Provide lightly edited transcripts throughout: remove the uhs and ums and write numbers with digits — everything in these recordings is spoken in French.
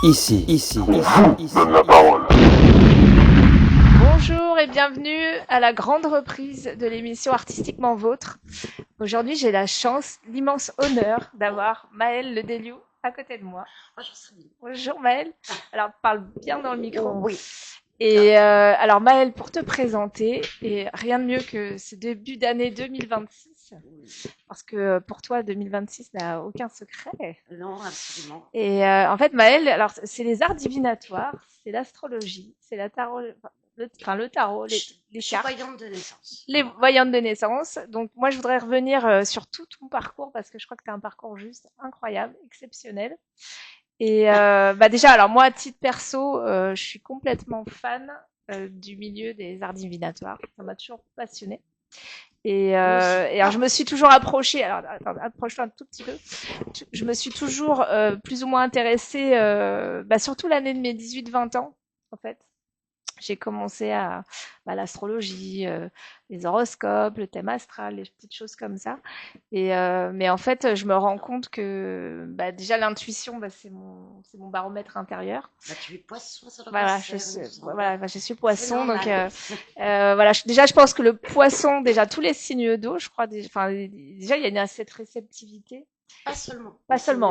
Donne la parole. Bonjour et bienvenue à la grande reprise de l'émission Artistiquement Vôtre. Aujourd'hui, j'ai la chance, l'immense honneur d'avoir Maëlle Ledeliou à côté de moi. Bonjour Sabine. Bonjour Maëlle. Alors, parle bien dans le micro. Oui. Et alors Maëlle, pour te présenter, et rien de mieux que ce début d'année 2026, parce que pour toi, 2026 n'a aucun secret. Non, absolument. Et en fait, Maëlle, alors c'est les arts divinatoires, c'est l'astrologie, c'est la tarot, le tarot, les Je suis cartes, voyante de naissance. les voyantes de naissance. Donc moi, je voudrais revenir sur tout ton parcours parce que je crois que tu as un parcours juste incroyable, exceptionnel. Et bah déjà, alors moi, à titre perso, je suis complètement fan du milieu des arts divinatoires. Ça m'a toujours passionnée. Et alors je me suis toujours approchée. Alors attends, approche-toi un tout petit peu. Je me suis toujours plus ou moins intéressée, bah, surtout l'année de mes 18-20 ans, en fait. J'ai commencé à l'astrologie, les horoscopes, le thème astral, les petites choses comme ça. Et mais en fait, je me rends compte que bah, déjà l'intuition, bah, c'est mon baromètre intérieur. Bah, tu es poisson, ça doit Voilà, passer, voilà, bah, je suis poisson, donc normal. voilà. Déjà, je pense que le poisson, déjà tous les signes d'eau, je crois, enfin déjà il y a cette réceptivité. Pas seulement.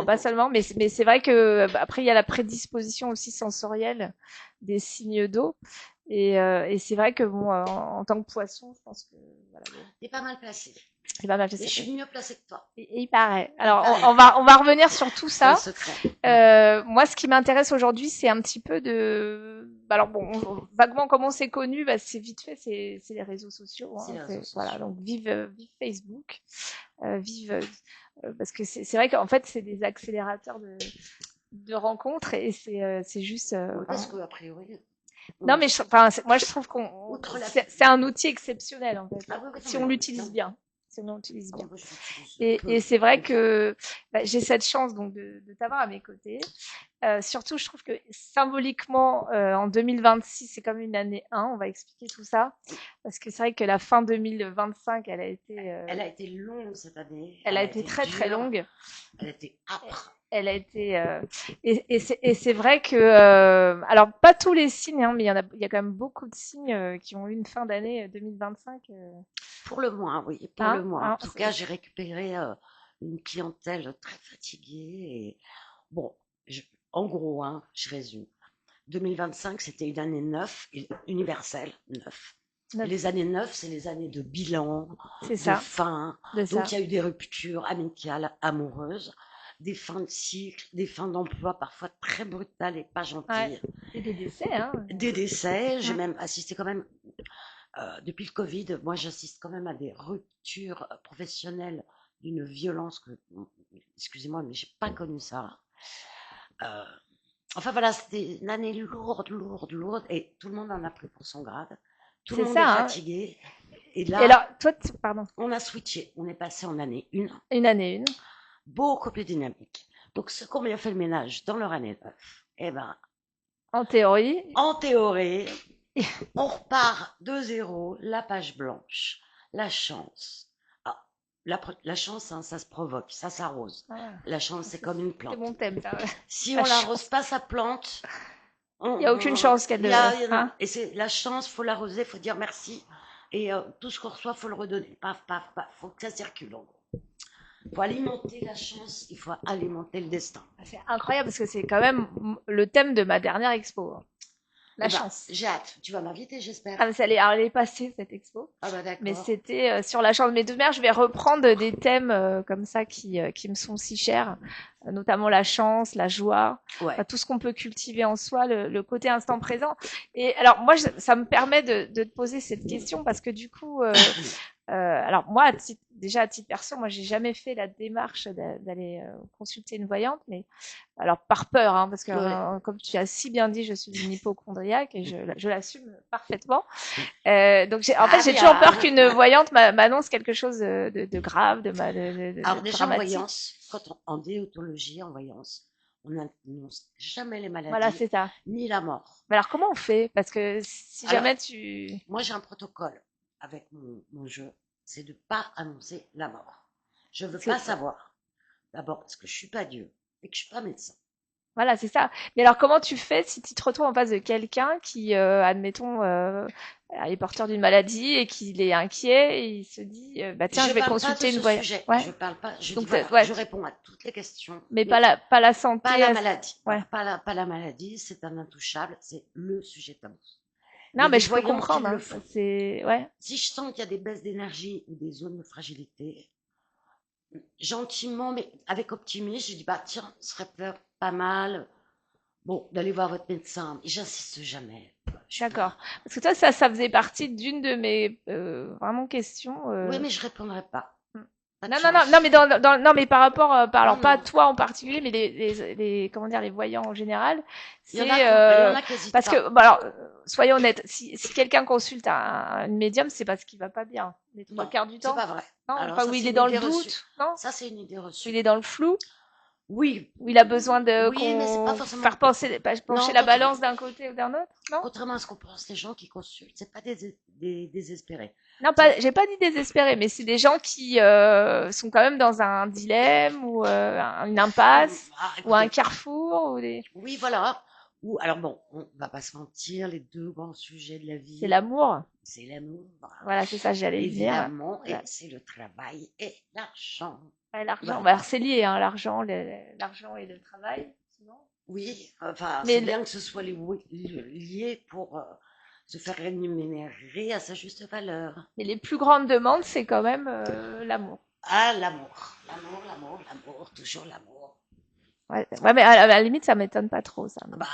Pas seulement, mais c'est vrai que bah, après il y a la prédisposition aussi sensorielle des signes d'eau, et c'est vrai que bon, en tant que poisson, je pense que voilà, T'es pas mal placé. c'est pas mal Mais je placé. suis mieux placée que toi. Et il paraît. Alors paraît. on va revenir sur tout C'est un ça. secret. Moi, ce qui m'intéresse aujourd'hui, c'est un petit peu de. Alors bon, vaguement comme on s'est connu, bah, c'est vite fait, c'est les réseaux sociaux. C'est les Hein, réseaux sociaux. voilà, donc vive Facebook, vive parce que c'est vrai qu'en fait, c'est des accélérateurs de rencontres et c'est juste. Oui, parce que a priori. Non, mais enfin, moi, je trouve qu'on Outre la- c'est un outil exceptionnel en fait, Ah oui, oui, si non, on mais- l'utilise non. bien. Si on l'utilise Ah, bien. moi, je l'utilise peu. Et c'est vrai que bah, j'ai cette chance donc de t'avoir à mes côtés. Surtout, je trouve que symboliquement, en 2026, c'est comme une année 1. On va expliquer tout ça. Parce que c'est vrai que la fin 2025, elle a été. Elle a été longue cette année. Elle a été très dure. très longue. Elle a été âpre. Elle a été. Et c'est vrai que. Alors, pas tous les signes, hein, mais il y a quand même beaucoup de signes qui ont eu une fin d'année 2025. Pour le moins, oui, pour Hein, le moins. hein, En tout cas, j'ai récupéré une clientèle très fatiguée. Et bon, en gros, hein, je résume. 2025, c'était une année neuve, universelle, neuf. Les années neuves, c'est les années de bilan, c'est de ça. fin. De ça. Donc, il y a eu des ruptures amicales, amoureuses, des fins de cycle, des fins d'emploi parfois très brutales et pas gentilles. Ouais. Et des décès, hein. Des décès. J'ai même assisté quand même, depuis le Covid, moi j'assiste quand même à des ruptures professionnelles d'une violence que, excusez-moi, mais j'ai pas connu ça. Euh, Enfin voilà, c'était une année lourde, et tout le monde en a pris pour son grade. Tout le C'est monde ça, est hein. fatigué. Et Et là, alors, toi, pardon, on a switché. On est passé en année 1, une année 1. beaucoup plus dynamique. Donc ceux qui ont bien fait le ménage dans leur année 9, eh ben, En théorie, en théorie, on repart de zéro, la page blanche, la chance. Ah, la chance, hein, ça se provoque, ça s'arrose. voilà. La chance, c'est comme une C'est plante. mon thème, ça. Si La on chance. l'arrose pas sa plante, Il n'y a aucune chance qu'elle il y a, le. non. Hein. Et c'est la chance, faut l'arroser, faut dire merci. Et tout ce qu'on reçoit, faut le redonner. Paf, paf, paf. Faut que ça circule. En gros. Pour alimenter la chance, il faut alimenter le destin. C'est incroyable parce que c'est quand même le thème de ma dernière expo. Hein. La Eh ben, chance. j'ai hâte. Tu vas m'inviter, j'espère. Ah, mais elle est passée cette expo. Ah bah d'accord. Mais c'était sur la chance. Mais de manière, je vais reprendre des thèmes comme ça qui me sont si chers, notamment la chance, la joie, Ouais. enfin, tout ce qu'on peut cultiver en soi, le côté instant présent. Et alors moi, ça me permet de te poser cette question parce que du coup, alors moi, déjà à titre perso, moi j'ai jamais fait la démarche d'aller consulter une voyante, mais alors par peur, hein, parce que Ouais. comme tu as si bien dit, je suis une hypochondriaque et je l'assume parfaitement. Donc en fait, j'ai toujours peur qu'une voyante m'annonce quelque chose de grave, Alors de déjà en dramatique. voyance, en déontologie, en voyance, on n'annonce jamais les maladies, Voilà, c'est ça. ni la mort. Mais alors comment on fait? Parce que si Alors, jamais tu... Moi, j'ai un protocole avec mon jeu, c'est de pas annoncer la mort. Je veux pas savoir. D'abord parce que je suis pas Dieu et que je suis pas médecin. Voilà, c'est ça. Mais alors, comment tu fais si tu te retrouves en face de quelqu'un qui, admettons, est porteur d'une maladie et qu'il est inquiet et il se dit, bah tiens, Je je vais parle pas de consulter une ce voyante. sujet. Ouais. Je parle pas. Je dis Donc, voilà, ouais, je réponds à toutes les questions, mais mais pas la pas santé. la maladie. Ouais. Voilà, pas la maladie. C'est un intouchable. C'est le sujet tabou. Il y Non, a mais des je peux voyants qui comprendre. le Hein. font. C'est, ouais. Si je sens qu'il y a des baisses d'énergie ou des zones de fragilité, gentiment, mais avec optimisme, je dis bah tiens, ce serait peut-être pas mal, bon, d'aller voir votre médecin. Et j'insiste jamais. Je suis D'accord. pas. Parce que toi, ça faisait partie d'une de mes vraiment questions. Oui, mais je répondrai pas. Hmm. Pas de Non, non, non, non, mais chance. non, mais par rapport, Non, alors pas non. toi en particulier, mais comment dire, les voyants en général, Il y en a qui hésitent parce que, pas. bon, alors, soyons honnêtes, si quelqu'un consulte une médium, c'est parce qu'il va pas bien, les trois Non, quarts du c'est temps. pas vrai. Non, Alors enfin, ça, où il c'est est une dans le idée reçue. doute, non? Ça, c'est une idée Où il reçue. est dans le flou, Oui, où il a besoin de oui, mais c'est pas forcément. faire pencher Non, la balance d'un côté ou d'un autre, non? contrairement à ce qu'on pense, les gens qui consultent, c'est pas des désespérés. Non, C'est- pas, j'ai pas dit désespéré, mais c'est des gens qui sont quand même dans un dilemme ou une impasse ou un Écoutez, carrefour ou des... oui, voilà. Ou alors bon, on va pas se mentir, les deux grands sujets de la C'est vie, l'amour. c'est l'amour, voilà, Voilà, c'est ça, j'allais y venir. évidemment, et Voilà. c'est le travail et l'argent. Ouais, l'argent. Voilà. Bah, alors c'est lié, hein, l'argent, l'argent et le travail, sinon. Oui, enfin, Mais c'est bien que ce soit lié pour se faire rémunérer à sa juste valeur. mais les plus grandes demandes, c'est quand même l'amour. Ah, l'amour, toujours l'amour. Ouais, ouais, mais à la limite, ça m'étonne pas trop, ça. Ah bah,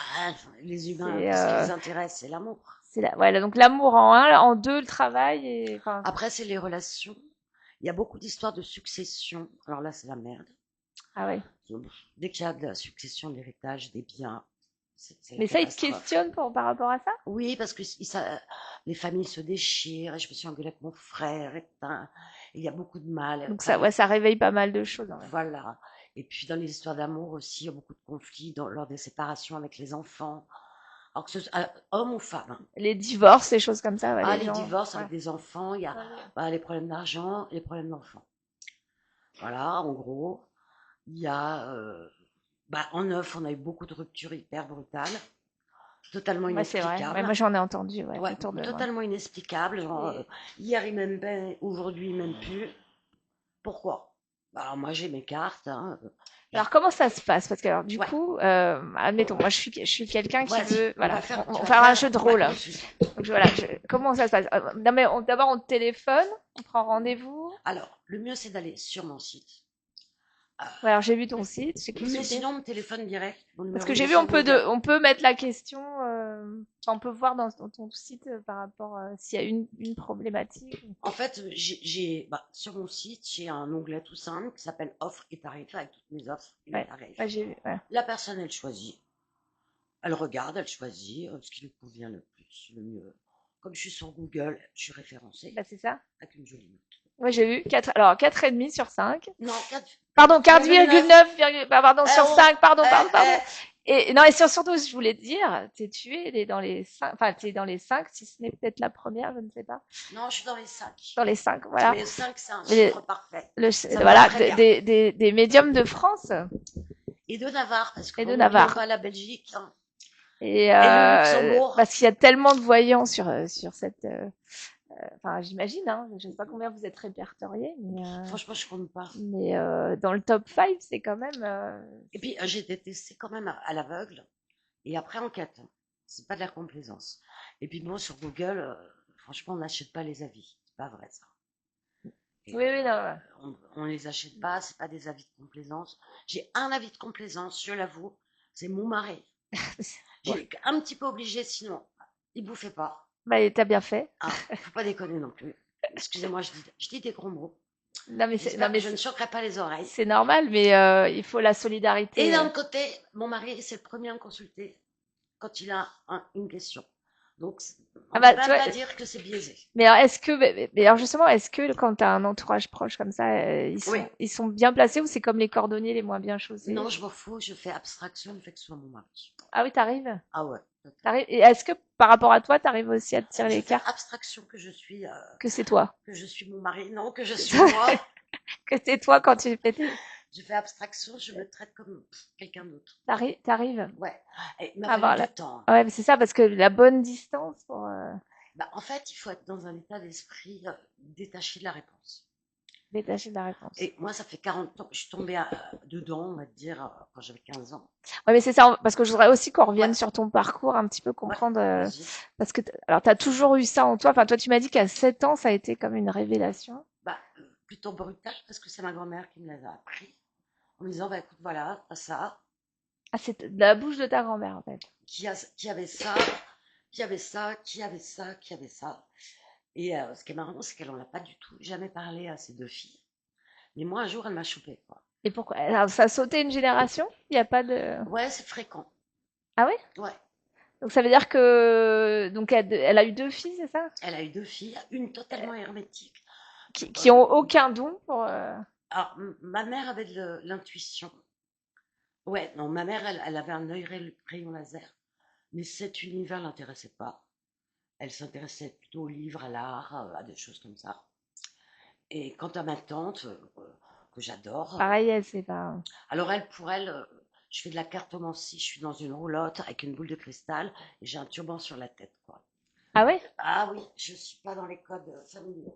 les humains, C'est ce qui les intéresse, c'est l'amour. ouais, donc l'amour en un, en deux, le travail et enfin. Après, c'est les relations. Il y a beaucoup d'histoires de succession. Alors là, c'est la merde. Ah ouais. Dès qu'il y a de la succession, de l'héritage, des biens, c'est la Mais ça, ils te catastrophe. questionnent par rapport à ça? Oui, parce que les familles se déchirent. Et je me suis engueulée avec mon frère. Il y a beaucoup de mal. Donc Enfin, ça, ouais, ça réveille pas mal de choses. Ouais. voilà. Et puis dans les histoires d'amour aussi, il y a beaucoup de conflits lors des séparations avec les enfants. Alors que ce soit homme ou femme. Hein. Les divorces, les choses comme ça, ouais, Ah, les les gens. divorces Ouais. avec des enfants, il y a les problèmes d'argent, les problèmes d'enfants. Voilà, en gros, il y a en neuf, on a eu beaucoup de ruptures hyper brutales, totalement Ouais, c'est vrai. Ouais, inexplicables. moi, j'en ai entendu, ouais, Ouais, autour de moi. totalement inexplicables. Genre, Et- hier il m'aime bien, aujourd'hui il m'aime plus. Pourquoi? Alors moi j'ai mes cartes. Hein. Alors, comment ça se passe? Parce que, alors, du Ouais, coup, admettons, moi, je suis quelqu'un qui vas-y, veut, on voilà, va faire, on tu va vas faire un faire, jeu de ouais, rôle. vas-y. Donc, voilà, comment ça se passe? Non, mais d'abord, on te téléphone, on prend rendez-vous. Alors, le mieux c'est d'aller sur mon site. Ouais, alors, j'ai vu ton site, j'ai Mais consulté. sinon, mon téléphone direct, mon Parce numéro que il j'ai est vu, sur Google. on peut mettre la question, on peut voir dans ton site par rapport s'il y a une problématique. En fait, sur mon site, j'ai un onglet tout simple qui s'appelle offres et tarifs avec toutes mes offres et mes Ouais, ouais, tarifs. j'ai vu. Ouais. La personne, elle choisit. Elle regarde, elle choisit ce qui lui convient le plus, le mieux. Comme je suis sur Google, je suis référencée Bah, c'est ça. avec une jolie note. Ouais, j'ai vu. 4, alors, 4,5 sur 5. Non, Pardon, 4,9. 4,9, pardon, sur Oh, 5, pardon. euh, Et non, et surtout, je voulais te dire, tu es dans les 5, enfin, tu es dans les 5, si ce n'est peut-être la première, je ne sais pas. non, je suis dans les 5. Dans les 5, voilà. Mais 5, c'est un Les- chiffre parfait. Ça me va voilà, très bien. des médiums de France Et de Navarre, parce que et de n'oublions Navarre. pas la Belgique. Hein. Et, le Luxembourg. parce qu'il y a tellement de voyants sur cette, enfin, j'imagine, hein, je ne sais pas combien vous êtes répertoriés, Franchement, je compte pas. mais dans le top 5, c'est quand même, Et puis, j'ai été testée quand même à l'aveugle et après enquête. C'est pas de la complaisance. Et puis, bon, sur Google, franchement, on n'achète pas les avis. C'est pas vrai, ça. Et, oui, oui, non, ouais. on les achète pas, c'est pas des avis de complaisance. J'ai un avis de complaisance, je l'avoue, c'est mon mari. J'ai un petit peu obligé, sinon, il bouffait pas. Bah, t'as bien fait. Ah, faut pas déconner non plus. Excusez-moi, je dis des gros mots. Non, mais J'espère que je ne choquerai pas les oreilles. c'est normal, mais il faut la solidarité. Et d'un côté, mon mari, c'est le premier à me consulter quand il a une question. Donc, on ne peut pas dire que c'est biaisé. Mais alors, alors justement, est-ce que quand tu as un entourage proche comme ça, ils sont bien placés ou c'est comme les cordonniers les moins bien chaussés? Non, je m'en fous, je fais abstraction du fait que ce soit mon mari. Ah oui, t'arrives? Ah ouais. Et est-ce que par rapport à toi, t'arrives aussi à te tirer les cartes? Abstraction que je suis. Que c'est toi. Que je suis mon mari. Non, que je suis moi. Que c'est toi quand tu fais tes... je fais abstraction, je me traite comme quelqu'un d'autre. T'arrives Ouais, et il m'a à fallu avoir du la... temps, hein. Ouais, mais c'est ça, parce que la bonne distance pour Bah, en fait, il faut être dans un état d'esprit détaché de la réponse. détacher de la réponse. Et moi, ça fait 40 ans que je suis tombée dedans, on va dire, quand j'avais 15 ans. Ouais, mais c'est ça, parce que je voudrais aussi qu'on revienne Ouais, sur ton parcours, un petit peu ouais, comprendre, vas-y. parce que, alors, t'as toujours eu ça en toi. Enfin, toi, tu m'as dit qu'à 7 ans, ça a été comme une révélation. Bah, plutôt brutal parce que c'est ma grand-mère qui me l'a appris en me disant, bah écoute, voilà, t'as ça, Ah, c'est de la bouche de ta grand-mère, en fait. qui avait ça, qui avait ça, qui avait ça, qui avait ça. Et ce qui est marrant, c'est qu'elle en a pas du tout jamais parlé à ses deux filles. Mais moi, un jour, elle m'a chopé, quoi. Et pourquoi? Alors, ça a sauté une génération? Il n'y a pas de... Ouais, c'est fréquent. Ah ouais? Ouais. Donc, ça veut dire que, donc, elle a eu 2 filles, c'est ça? Elle a eu deux filles, une totalement hermétique. Qui ont Euh, aucun don pour, alors, ma mère avait de l'intuition. Ouais, non, ma mère, elle avait un œil rayon laser. Mais cet univers l'intéressait pas. Elle s'intéressait plutôt aux livres, à l'art, à des choses comme ça. Et quant à ma tante, que j'adore, pareil, elle, c'est pas... alors elle, pour elle, je fais de la cartomancie, je suis dans une roulotte avec une boule de cristal et j'ai un turban sur la tête, quoi. Ah ouais? Ah oui, je suis pas dans les codes familiaux.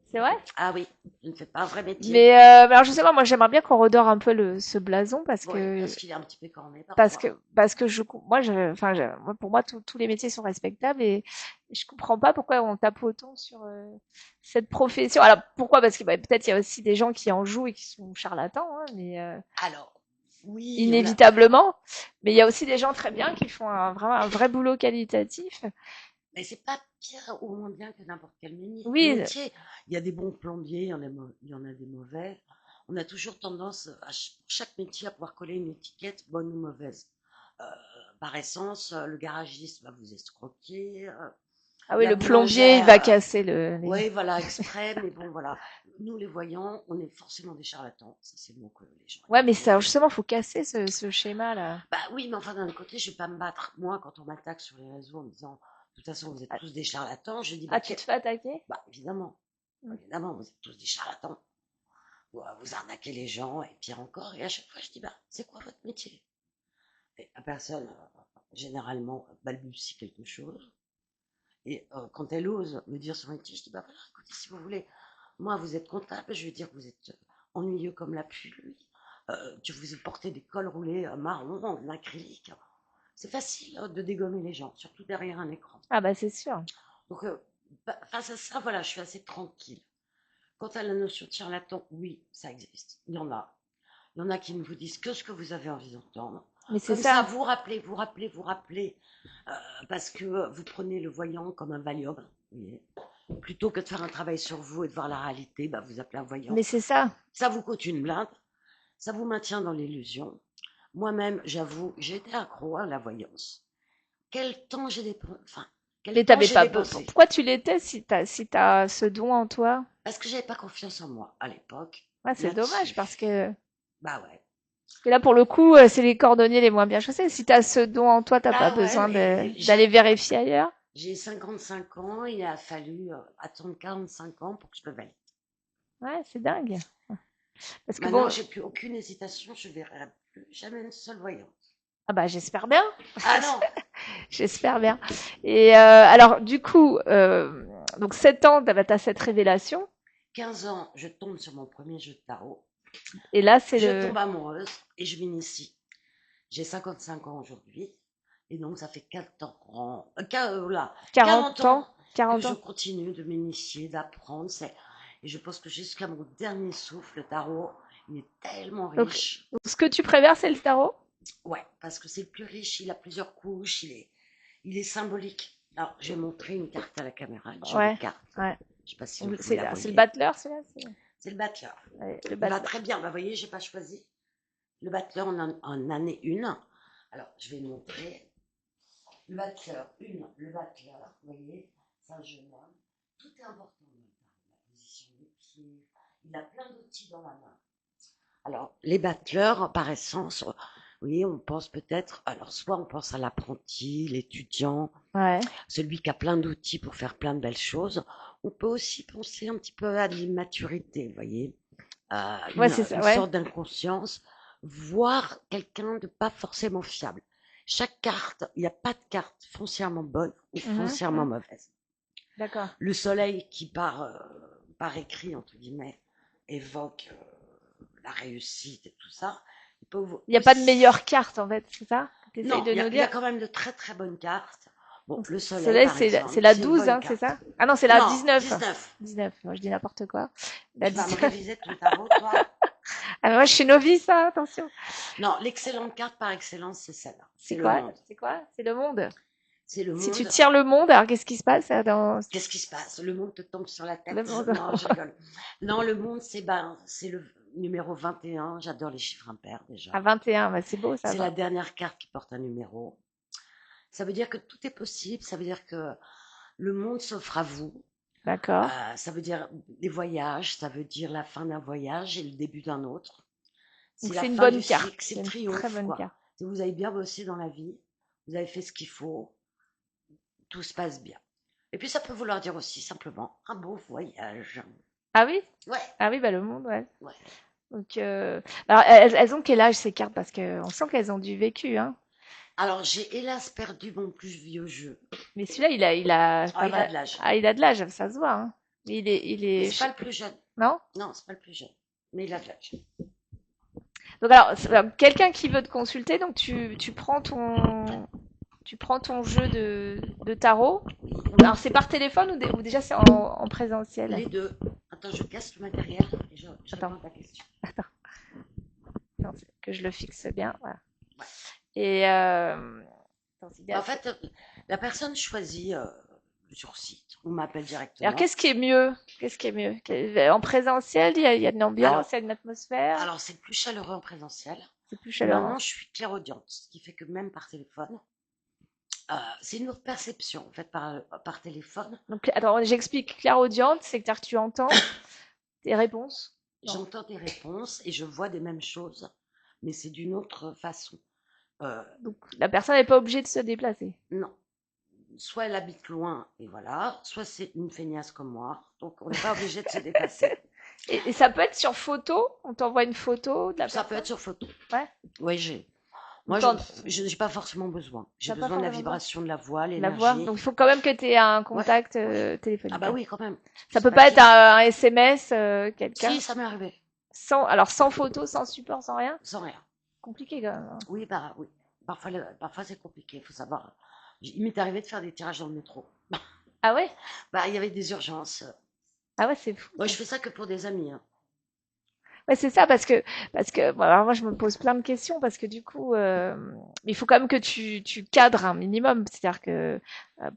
C'est vrai? Ah oui, je ne fais pas un vrai métier. Mais alors je sais pas, moi j'aimerais bien qu'on redore un peu ce blason Oui, parce qu'il est un petit peu corné parce parfois. que parce que moi enfin moi, pour moi tous les métiers sont respectables et je comprends pas pourquoi on tape autant sur cette profession. Alors pourquoi? Parce que bah, peut-être il y a aussi des gens qui en jouent et qui sont charlatans, hein, mais Alors, oui, on a. inévitablement. Mais il y a aussi des gens très bien qui font vraiment un vrai boulot qualitatif. Mais c'est pas pire ou moins bien que n'importe quel Oui, métier. Il y a des bons plombiers, il y en a des mauvais. On a toujours tendance, pour chaque métier, à pouvoir coller une étiquette bonne ou mauvaise. Euh, Par essence, le garagiste va vous escroquer, ah oui, la le plombier il va boulangère, casser les... oui, voilà, exprès, mais bon, voilà. Nous, les voyants, on est forcément des charlatans. Ça, c'est le mot que les gens Ouais, mais ça utilisent. justement faut casser ce schéma là. Bah oui, mais enfin, d'un autre côté, je vais pas me battre. Moi, quand on m'attaque sur les réseaux en me disant, de toute façon, vous êtes tous des charlatans, je dis, Ah, tu te fais attaquer? bah évidemment, Mm. évidemment, vous êtes tous des charlatans. Vous arnaquez les gens, et pire encore. Et à chaque fois, je dis, bah, c'est quoi votre métier? Et la personne, généralement, balbutie quelque chose. Et quand elle ose me dire son métier, je dis, bah voilà, écoutez, si vous voulez, moi, vous êtes comptable, je vais dire que vous êtes ennuyeux comme la pluie, que vous portez des cols roulés marron en acrylique. C'est facile de dégommer les gens, surtout derrière un écran. Ah bah c'est sûr. Donc, face à ça, voilà, je suis assez tranquille. Quant à la notion de charlatan, oui, ça existe. Il y en a. Il y en a qui ne vous disent que ce que vous avez envie d'entendre. Mais c'est Comme ça, ça. vous rappelez, vous rappelez, vous rappelez, parce que vous prenez le voyant comme un Valium, vous voyez. Plutôt que de faire un travail sur vous et de voir la réalité, bah, vous appelez un voyant. Mais c'est ça. Ça vous coûte une blinde, ça vous maintient dans l'illusion. Moi-même, j'avoue, j'ai été accro à la voyance. Quel temps j'ai dépensé, enfin, quel Mais temps t'avais j'ai pas... dépensé. Pourquoi tu l'étais si t'as ce don en toi? Parce que j'avais pas confiance en moi à l'époque, Ouais, c'est dommage parce là-dessus. Bah ouais. que là, pour le coup, c'est les cordonniers les moins bien chaussés. Si t'as ce don en toi, t'as pas Ah besoin ouais, d'aller vérifier ailleurs. j'ai 55 ans, il a fallu attendre 45 ans pour que je me valide. Ouais, c'est dingue. Parce que Maintenant, bon, j'ai plus aucune hésitation, je verrai plus jamais une seule voyante. ah bah j'espère bien. Ah non, J'espère bien. Et alors, du coup, donc 7 ans, t'as cette révélation. 15 ans, je tombe sur mon premier jeu de tarot, Et là, c'est je le tombe amoureuse et je m'initie. J'ai 55 ans aujourd'hui, et donc ça fait 40 40 ans ans. que 40 je ans. continue de m'initier, d'apprendre. Et je pense que jusqu'à mon dernier souffle, le tarot, il est tellement Donc, riche. ce que tu préfères, c'est le tarot? Ouais, parce que c'est le plus riche, il a plusieurs couches, il est symbolique. Alors, je vais montrer une carte à la caméra, une jolie Ouais, carte. ouais. Je ne sais pas si vous la C'est le voyez. battleur, celui-là? C'est le battleur. Ouais, le Il va battleur. très bien. Bah, vous voyez, j'ai pas choisi. Le battleur en année 1. Alors, je vais montrer. Le battleur 1, le battleur, vous voyez, c'est un jeune homme. Tout est important dans le tarot. La position des pieds. Il a plein d'outils dans la main. Alors, les battleurs, par essence, oui, on pense peut-être, alors soit on pense à l'apprenti, l'étudiant, Ouais. celui qui a plein d'outils pour faire plein de belles choses. On peut aussi penser un petit peu à de l'immaturité, vous voyez. Ouais, c'est ça, une ouais. sorte d'inconscience, voire quelqu'un de pas forcément fiable. Chaque carte, il n'y a pas de carte foncièrement bonne ou foncièrement mauvaise. D'accord. Le soleil qui par écrit, entre guillemets, évoque la réussite et tout ça. Il peut Il n'y a pas de aussi... meilleure carte, en fait, c'est ça que tu essayes Non, de il nous y a dire? quand même de très très bonnes cartes. Bon, Donc, le soleil, soleil, par c'est exemple, la c'est une 12, bonne hein, c'est carte. ça? Ah non, c'est la Non, 19. 19. 19, moi je dis n'importe quoi. La Tu vas me 19. réviser ton tarot, toi? Ah, mais moi je suis novice, hein, attention. Non, l'excellente carte par excellence, c'est celle-là. C'est C'est le quoi? monde. C'est quoi? C'est le monde. C'est le Si tu monde. tires le monde, alors qu'est-ce qui se passe dans Qu'est-ce qui se passe? Le monde te tombe sur la le tête? monde? Non, je rigole. Non, le monde, c'est le numéro 21. J'adore les chiffres impairs déjà. À 21, bah c'est beau ça C'est la va. dernière carte qui porte un numéro. Ça veut dire que tout est possible. Ça veut dire que le monde s'offre à vous. D'accord. Ça veut dire des voyages. Ça veut dire la fin d'un voyage et le début d'un autre. C'est Donc la c'est une fin du bonne carte. cycle. C'est C'est le une très triomphe, bonne quoi. carte. Si vous avez bien bossé dans la vie, vous avez fait ce qu'il faut, tout se passe bien. Et puis ça peut vouloir dire aussi simplement un beau voyage. Ah oui? Ouais, Ah oui, bah le monde, ouais. ouais. Donc, alors elles ont quel âge ces cartes? Parce que on sent qu'elles ont du vécu, hein. Alors j'ai hélas perdu mon plus vieux jeu. Mais celui-là, il a Ah, pas il a mal. de l'âge. Ah, il a de l'âge, ça se voit, hein. Mais Mais c'est pas le plus jeune. non? Non, c'est pas le plus jeune. Mais il a de l'âge. Donc alors, quelqu'un qui veut te consulter, donc tu prends ton jeu de tarot. Oui. Alors c'est par téléphone ou déjà c'est en présentiel? Les deux. Attends, je casse le matériel et je Attends, réponds à ta question. attends, attends, que je le fixe bien. Voilà. Ouais. Et attends, c'est bien. En fait, la personne choisit sur site ou m'appelle Alors directement. qu'est-ce qui est mieux? Qu'est-ce qui est mieux? En présentiel, il y a une ambiance, il y a une atmosphère. Alors c'est plus chaleureux en présentiel. C'est plus Et chaleureux. maintenant, je suis clairaudiente, ce qui fait que même par téléphone, c'est une autre perception en fait par téléphone. Donc attends, j'explique. Clairaudiente, c'est-à-dire que tu entends tes réponses. Non. J'entends des réponses et je vois des mêmes choses, mais c'est d'une autre façon. Donc la personne n'est pas obligée de se déplacer. Non, soit elle habite loin et voilà, soit c'est une feignasse comme moi, donc on n'est pas obligé de se déplacer. Et ça peut être sur photo. On t'envoie une photo de la Ça personne. peut être sur photo. Ouais. Oui, moi, je n'ai pas forcément besoin. J'ai T'as pas besoin de la forcément besoin. vibration de la voix, La voix. l'énergie. Donc il faut quand même que tu aies un Ouais. contact Ah téléphonique. bah oui, quand même. Ça peut pas être un SMS, quelqu'un. Si, ça m'est arrivé. Alors sans photo, sans support, sans rien. Sans rien. Compliqué quand même, hein. Oui, bah oui. Parfois c'est compliqué, il faut savoir. Il m'est arrivé de faire des tirages dans le métro. Ah ouais? Bah, il y avait des urgences. Ah ouais, c'est fou. Moi, je fais ça que pour des amis. Hein. Ouais, c'est ça parce que bon, alors moi je me pose plein de questions parce que du coup il faut quand même que tu cadres un minimum, c'est-à-dire que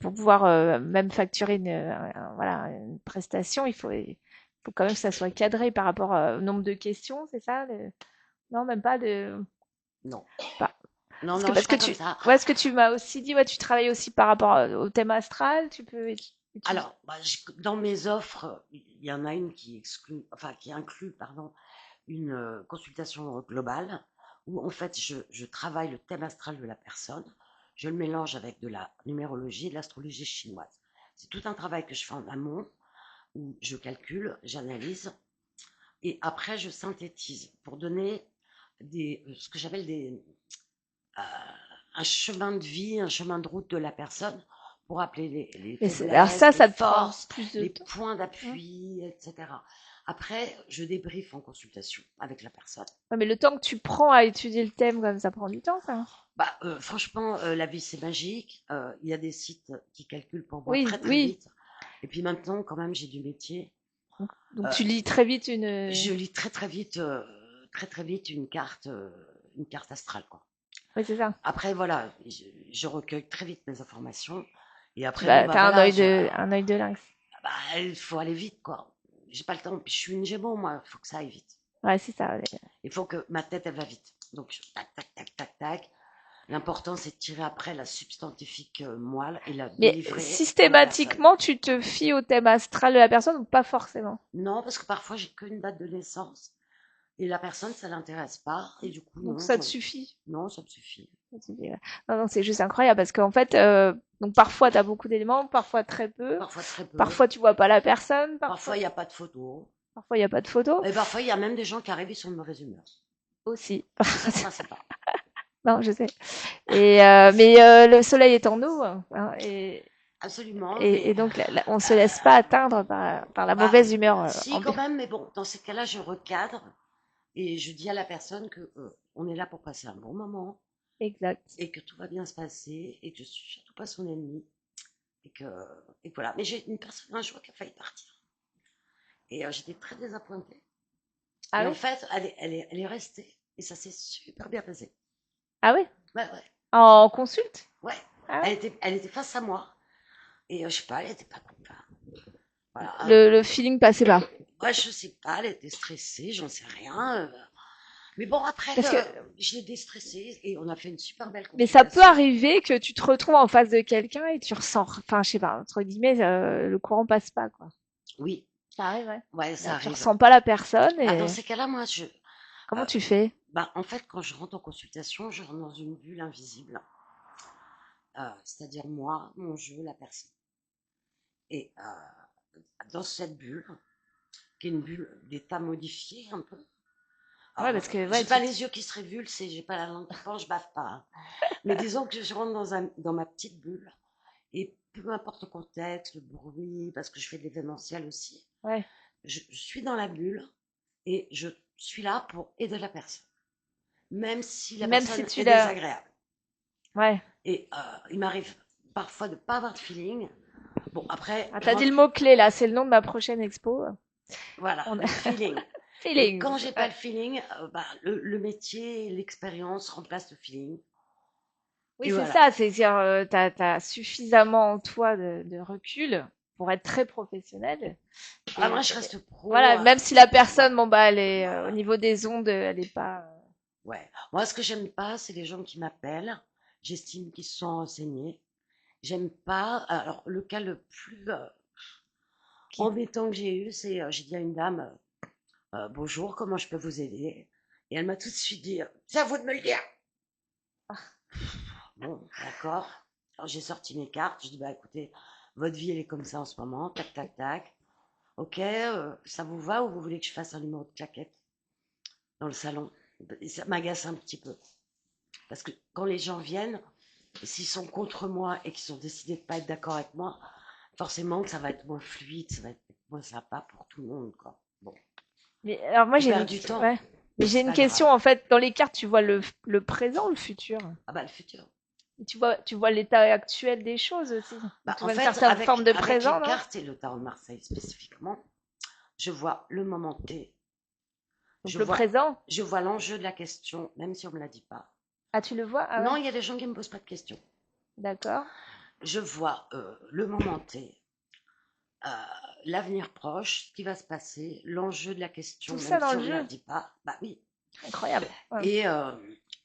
pour pouvoir même facturer voilà une prestation, il faut quand même que ça soit cadré par rapport au nombre de questions, c'est ça? Non, même pas de Non. pas. Non, Parce non, je suis que pas comme ça. ouais, ce que tu m'as aussi dit, ouais, tu travailles aussi par rapport au thème astral, tu peux Alors, bah, dans mes offres, il y en a une qui inclut, pardon, une consultation globale où en fait je travaille le thème astral de la personne, je le mélange avec de la numérologie et de l'astrologie chinoise. C'est tout un travail que je fais en amont où je calcule, j'analyse et après je synthétise pour donner ce que j'appelle euh, un chemin de vie, un chemin de route de la personne pour appeler les alors faiblesses, ça les te prend forces, plus de les temps. points d'appui, etc. Après, je débriefe en consultation avec la personne. Ouais, mais le temps que tu prends à étudier le thème, comme ça prend du temps, ça. Bah, franchement, la vie c'est magique. Il y a des sites qui calculent pour moi Oui, très très oui. vite. Et puis maintenant, quand même, j'ai du métier. Donc tu lis très vite une. Je lis très très vite, une carte astrale, quoi. Oui, c'est ça. Après, voilà, je recueille très vite mes informations. Et après, Bah, bon, bah t'as un voilà, œil de lynx. bah, il faut aller vite, quoi. J'ai pas le temps. Puis je suis une Gémeaux, moi. Il faut que ça aille vite. Ouais, c'est ça. Il faut que ma tête, elle va vite. Donc, tac, tac, tac, tac, tac. L'important, c'est de tirer après la substantifique moelle et la Mais délivrer à la personne. systématiquement, tu te fies au thème astral de la personne ou pas forcément? Non, parce que parfois, j'ai qu'une date de naissance. Et la personne, ça l'intéresse pas. Et du coup, Donc non. ça te suffit. Non, ça me suffit. Ça te suffit, ouais. Non, non, c'est juste incroyable parce qu'en fait, donc parfois tu as beaucoup d'éléments, parfois très peu. Parfois, très peu. Parfois tu vois pas la personne. Parfois, il n'y a pas de photo. Parfois, il n'y a pas de photo Et parfois, il y a même des gens qui arrivent, ils sont de mauvaise humeur. aussi. Ça, c'est pas sympa. Non, je sais. Mais le soleil est en nous, hein, Absolument, et mais donc on se laisse pas atteindre par la bah, mauvaise humeur si quand ambiante. même, mais bon, dans ces cas-là, je recadre et je dis à la personne que on est là pour passer un bon moment Exact. et que tout va bien se passer et que je suis surtout pas son ennemi et que, et que voilà. Mais j'ai une personne un jour qui a failli partir et j'étais très désappointée. Ah Et en oui? fait, elle est restée et ça s'est super bien passé. Ah oui? Ouais, ouais, En consulte? ouais. Ah ouais? Elle était face à moi et je sais pas, elle était pas contente. Voilà. Le feeling passait pas. Ouais, je sais pas, elle était stressée, j'en sais rien. Mais bon, après, Parce que, je l'ai déstressée et on a fait une super belle mais ça peut consultation. arriver que tu te retrouves en face de quelqu'un et tu ressens, enfin, je sais pas, entre guillemets, le courant passe pas, quoi. Oui, Ça arrive, ouais. ouais, ça Tu arrive. ressens pas la personne Bah, dans et ces cas-là, moi, comment euh, tu fais? bah, en fait, quand je rentre en consultation, je rentre dans une bulle invisible. C'est-à-dire moi, mon jeu, la personne. Et dans cette bulle, qui est une bulle d'état modifié un peu. Ouais, Alors, parce que, ouais, j'ai pas les yeux qui se révulsent et j'ai pas la langue qui pend, je bave pas, hein. Mais disons que je rentre dans ma petite bulle et peu importe le contexte, le bruit, parce que je fais de l'événementiel aussi, ouais. je suis dans la bulle et je suis là pour aider la personne, même si la Même si personne tu est l'as, désagréable. ouais. Et il m'arrive parfois de ne pas avoir de feeling. Bon, après, Ah, je t'as dit rentre, le mot-clé, là, c'est le nom de ma prochaine expo. voilà, On a le feeling. Et feelings. quand j'ai pas Ouais. le feeling, bah, le métier, l'expérience remplace le feeling. Oui, Et c'est voilà. ça, c'est-à-dire, t'as suffisamment en toi de recul pour être très professionnel. Ah, moi, je Et reste pro. voilà, même si la Ouais, personne, bon, bah, elle est, au voilà. niveau des ondes, elle est pas, Ouais. Moi, ce que j'aime pas, c'est les gens qui m'appellent. J'estime qu'ils se sont renseignés. J'aime pas. Alors, le cas le plus qui, embêtant que j'ai eu, c'est j'ai dit à une dame bonjour, comment je peux vous aider? Et elle m'a tout de suite dit c'est à vous de me le dire. Bon, d'accord. Alors, j'ai sorti mes cartes. Je dis bah écoutez, votre vie elle est comme ça en ce moment. Tac, tac, tac. Ok, ça vous va ou vous voulez que je fasse un numéro de claquette dans le salon? Et ça m'agace un petit peu. Parce que quand les gens viennent, s'ils sont contre moi et qu'ils ont décidé de pas être d'accord avec moi, forcément que ça va être moins fluide, ça va être moins sympa pour tout le monde, quoi. Bon, mais alors moi, on perd du temps, ouais. Mais mais j'ai c'est une pas grave. question, en fait, dans les cartes, tu vois le présent ou le futur? Ah bah le futur. Et tu vois l'état actuel des choses aussi. Donc, Bah, tu en vois une fait, certaine forme de avec les présent, non? cartes et le tarot de Marseille spécifiquement, je vois le moment T, Donc, je le vois, présent. je vois l'enjeu de la question, même si on me l'a dit pas. Ah, tu le vois? Ah Non, ouais. il y a des gens qui me posent pas de questions. D'accord. Je vois le moment T, euh, l'avenir proche, ce qui va se passer, l'enjeu de la question, Tout même ça dans si le on me l'a jeu. dit pas. Bah oui. Incroyable. Ouais. Et, euh,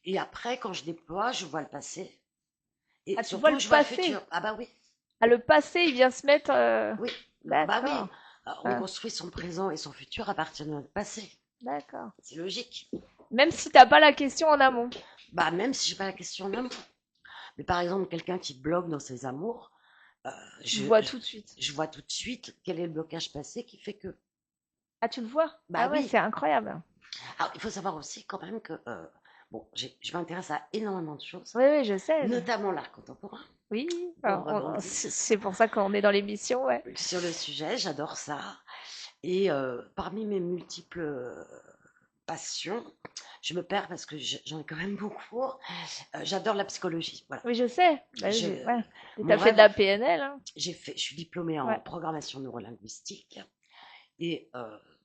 et après, quand je déploie, je vois le passé et Ah, tu vois surtout le je vois le passé. futur. Ah bah oui, Ah, le passé, il vient se mettre. oui, bah D'accord. oui. On Ouais, construit son présent et son futur à partir de notre passé. d'accord. C'est logique. Même si t'as pas la question en amont. Bah, même si j'ai pas la question en amont. Mais par exemple, quelqu'un qui bloque dans ses amours, euh, Tu le je, vois je, tout de suite. je vois tout de suite quel est le blocage passé qui fait que. Ah, tu le vois? Bah Ah ouais, oui. c'est incroyable. Alors, il faut savoir aussi quand même que, bon, je m'intéresse à énormément de choses, Oui, oui, je sais. notamment l'art contemporain, Oui, pour rebondir c'est pour ça qu'on est dans l'émission, ouais. sur le sujet, j'adore ça. Et parmi mes multiples passions, je me perds parce que j'en ai quand même beaucoup. J'adore la psychologie, voilà. Oui, je sais. Bah oui, Je, ouais. Et mon t'as fait de rêve, la PNL, hein. je suis diplômée en Ouais. programmation neurolinguistique et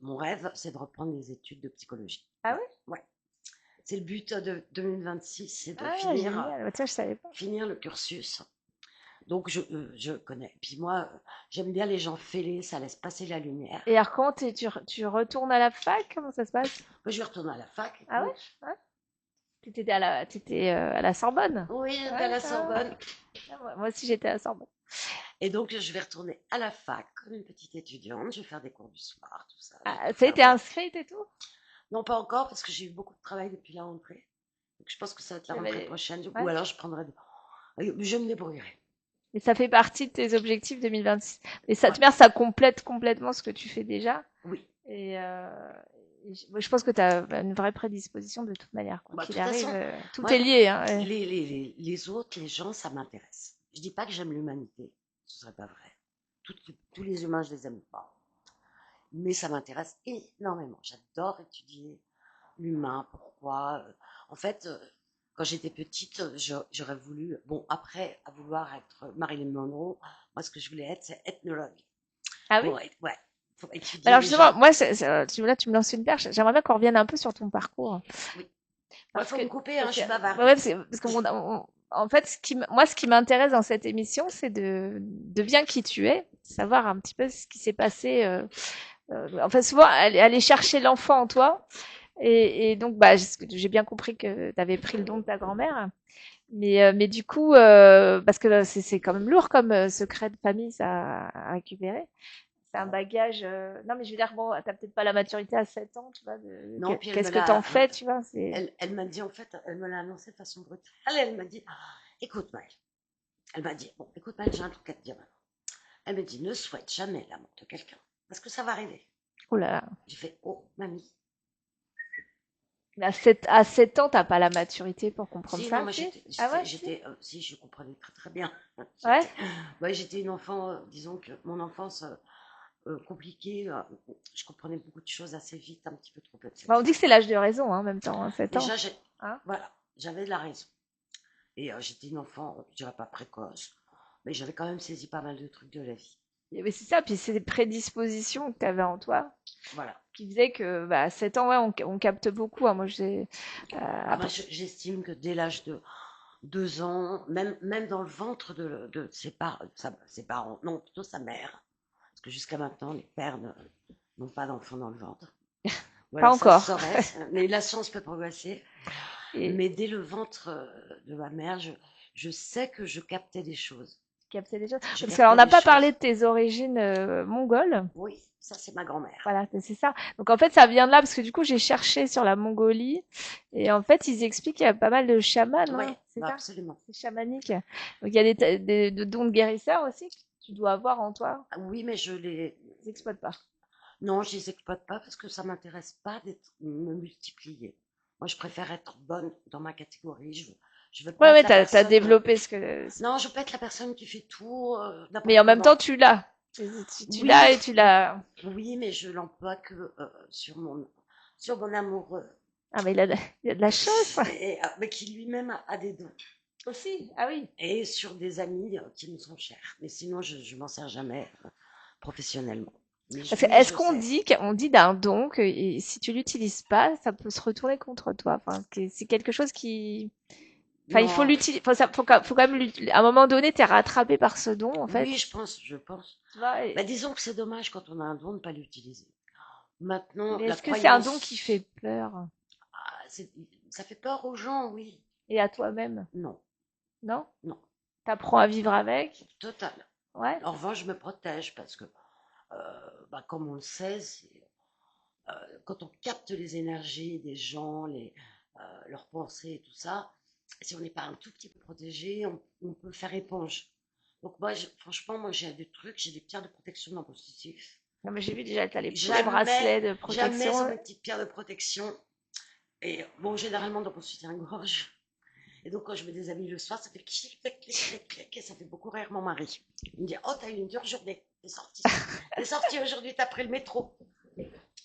mon rêve, c'est de reprendre des études de psychologie. Ah Voilà. oui? Ouais. C'est le but de 2026, c'est de Ah, génial. Bah, tiens, je savais pas. finir le cursus. Donc je connais. Puis moi, j'aime bien les gens fêlés, ça laisse passer la lumière. Et alors, quand tu retournes à la fac, comment ça se passe? Moi, je vais retourner à la fac, Ah écoute. ouais? Ouais. T'étais à la Sorbonne? Oui, j'étais à Ouais, la ah. Sorbonne. Ah, moi aussi, j'étais à la Sorbonne. Et donc, je vais retourner à la fac comme une petite étudiante. Je vais faire des cours du soir, tout ça. Je vais Ah, tout ça a faire été bien. inscrite et tout? Non, pas encore, parce que j'ai eu beaucoup de travail depuis la rentrée. Donc, je pense que ça va être la rentrée prochaine. Ou Ouais. alors, je prendrai. Je me débrouillerai. Et ça fait partie de tes objectifs 2026. Mais ça, Ouais. te ça complète complètement ce que tu fais déjà. Oui. Et, moi, je pense que tu as une vraie prédisposition de toute manière, quoi Bah, de qu'il toute arrive. façon, Tout moi, est lié, hein. les autres, les gens, ça m'intéresse. Je dis pas que j'aime l'humanité, ce serait pas vrai. Tous les humains, je les aime pas. Mais ça m'intéresse énormément. J'adore étudier l'humain, pourquoi. En fait, quand j'étais petite, j'aurais voulu, bon, après, à vouloir être Marilyn Monroe, moi, ce que je voulais être, c'est ethnologue. Ah oui? Ouais, pour étudier Alors les gens. justement, moi, là, tu me lances une perche. J'aimerais bien qu'on revienne un peu sur ton parcours. Oui. Il Parce faut que, me couper, hein, je suis bavarde. ouais, parce en fait, moi, ce qui m'intéresse dans cette émission, c'est de bien qui tu es, savoir un petit peu ce qui s'est passé. En fait, souvent, aller chercher l'enfant en toi. Et donc, bah, j'ai bien compris que tu avais pris le don de ta grand-mère. Mais du coup, parce que c'est quand même lourd comme secret de famille, ça, à récupérer. C'est un bagage. Non, mais je veux dire, bon, t'as peut-être pas la maturité à 7 ans, tu vois, Non, puis elle me qu'est-ce que t'en l'a, fais, tu vois, c'est. elle m'a dit, en fait, elle me l'a annoncé de façon brutale. Elle m'a dit, écoute, Maëlle, elle m'a dit, bon, écoute, Maëlle, j'ai un truc à te dire maintenant. Elle me dit, ne souhaite jamais la mort de quelqu'un, parce que ça va arriver. Oh là là. J'ai fait, oh, mamie. Mais à 7 ans, t'as pas la maturité pour comprendre Si, non, ça, moi, si? Ah ouais, si? si, je comprenais très, très bien. Ouais? Ouais, j'étais une enfant, disons que mon enfance compliquée, je comprenais beaucoup de choses assez vite, un petit peu trop Bah, on peut-être. dit que c'est l'âge de raison, hein, en même temps, hein, 7 ans. Déjà, Hein? voilà, j'avais de la raison. Et j'étais une enfant, je dirais pas précoce, mais j'avais quand même saisi pas mal de trucs de la vie. Mais c'est ça, puis c'est des prédispositions que t'avais en toi Voilà. qui faisaient que, bah, à 7 ans, ouais, on capte beaucoup, hein. Moi, Ah ben, j'estime que dès l'âge de 2 ans, même dans le ventre de ses parents, non, plutôt sa mère, parce que jusqu'à maintenant, les pères n'ont pas d'enfants dans le ventre. Ou pas alors ça se encore. saurait, mais la science peut progresser. Et Mais dès le ventre de ma mère, je sais que je captais des choses. capter des choses. Je Parce qu'on captais n'a des pas parlé choses. de tes origines mongoles. Oui, ça c'est ma grand-mère. Voilà, c'est ça. Donc en fait, ça vient de là parce que du coup, j'ai cherché sur la Mongolie et en fait, ils expliquent qu'il y a pas mal de chamans, Oui, hein, c'est bah ça? absolument. C'est chamanique. Donc il y a des dons de guérisseurs aussi que tu dois avoir en toi. Ah oui, mais je les. Ils exploitent pas. Non, je les exploite pas parce que ça m'intéresse pas d'être me multiplier. Moi, je préfère être bonne dans ma catégorie. Je veux pas Ouais, être ouais, la t'as personne. développé ce que. Non, je veux pas être la personne qui fait tout Mais en n'importe même temps, comment. tu l'as. Tu l'as Oui, et tu l'as. oui, mais je l'emploie que sur mon amoureux, Ah, mais il a de la chance mais qui lui-même a des dons. aussi. Ah oui. Et sur des amis qui me sont chers. Mais sinon, je m'en sers jamais professionnellement. Mais Parce que oui, est-ce je qu'on sais. dit d'un don que si tu l'utilises pas, ça peut se retourner contre toi. Enfin, c'est quelque chose qui. Enfin, il faut Non, l'utiliser. Enfin, faut quand même. À un moment donné, t'es rattrapé par ce don, en fait. oui, je pense. Tu vois. Bah, disons que c'est dommage quand on a un don de ne pas l'utiliser. Maintenant, Mais la est-ce que c'est un don qui fait croyance, peur? ça fait peur aux gens, oui. Et à toi-même? Non, Non? non, T'apprends à vivre avec? total. Ouais? En revanche, je me protège parce que, bah, comme on le sait, quand on capte les énergies des gens, leurs pensées et tout ça, si on n'est pas un tout petit peu protégé, on peut faire éponge. Donc moi, franchement, moi j'ai des trucs, j'ai des pierres de protection dans mon positif. Non, mais j'ai vu déjà, t'as les Jamais, bracelets de jamais protection. sur mes petites pierres de protection. Et bon, généralement dans mon soutien-gorge. Et donc quand je me déshabille le soir, ça fait clic, clic, clic, clic, clic, et ça fait beaucoup rire mon mari. Il me dit, oh, t'as eu une dure journée, t'es sorti aujourd'hui, t'as pris le métro.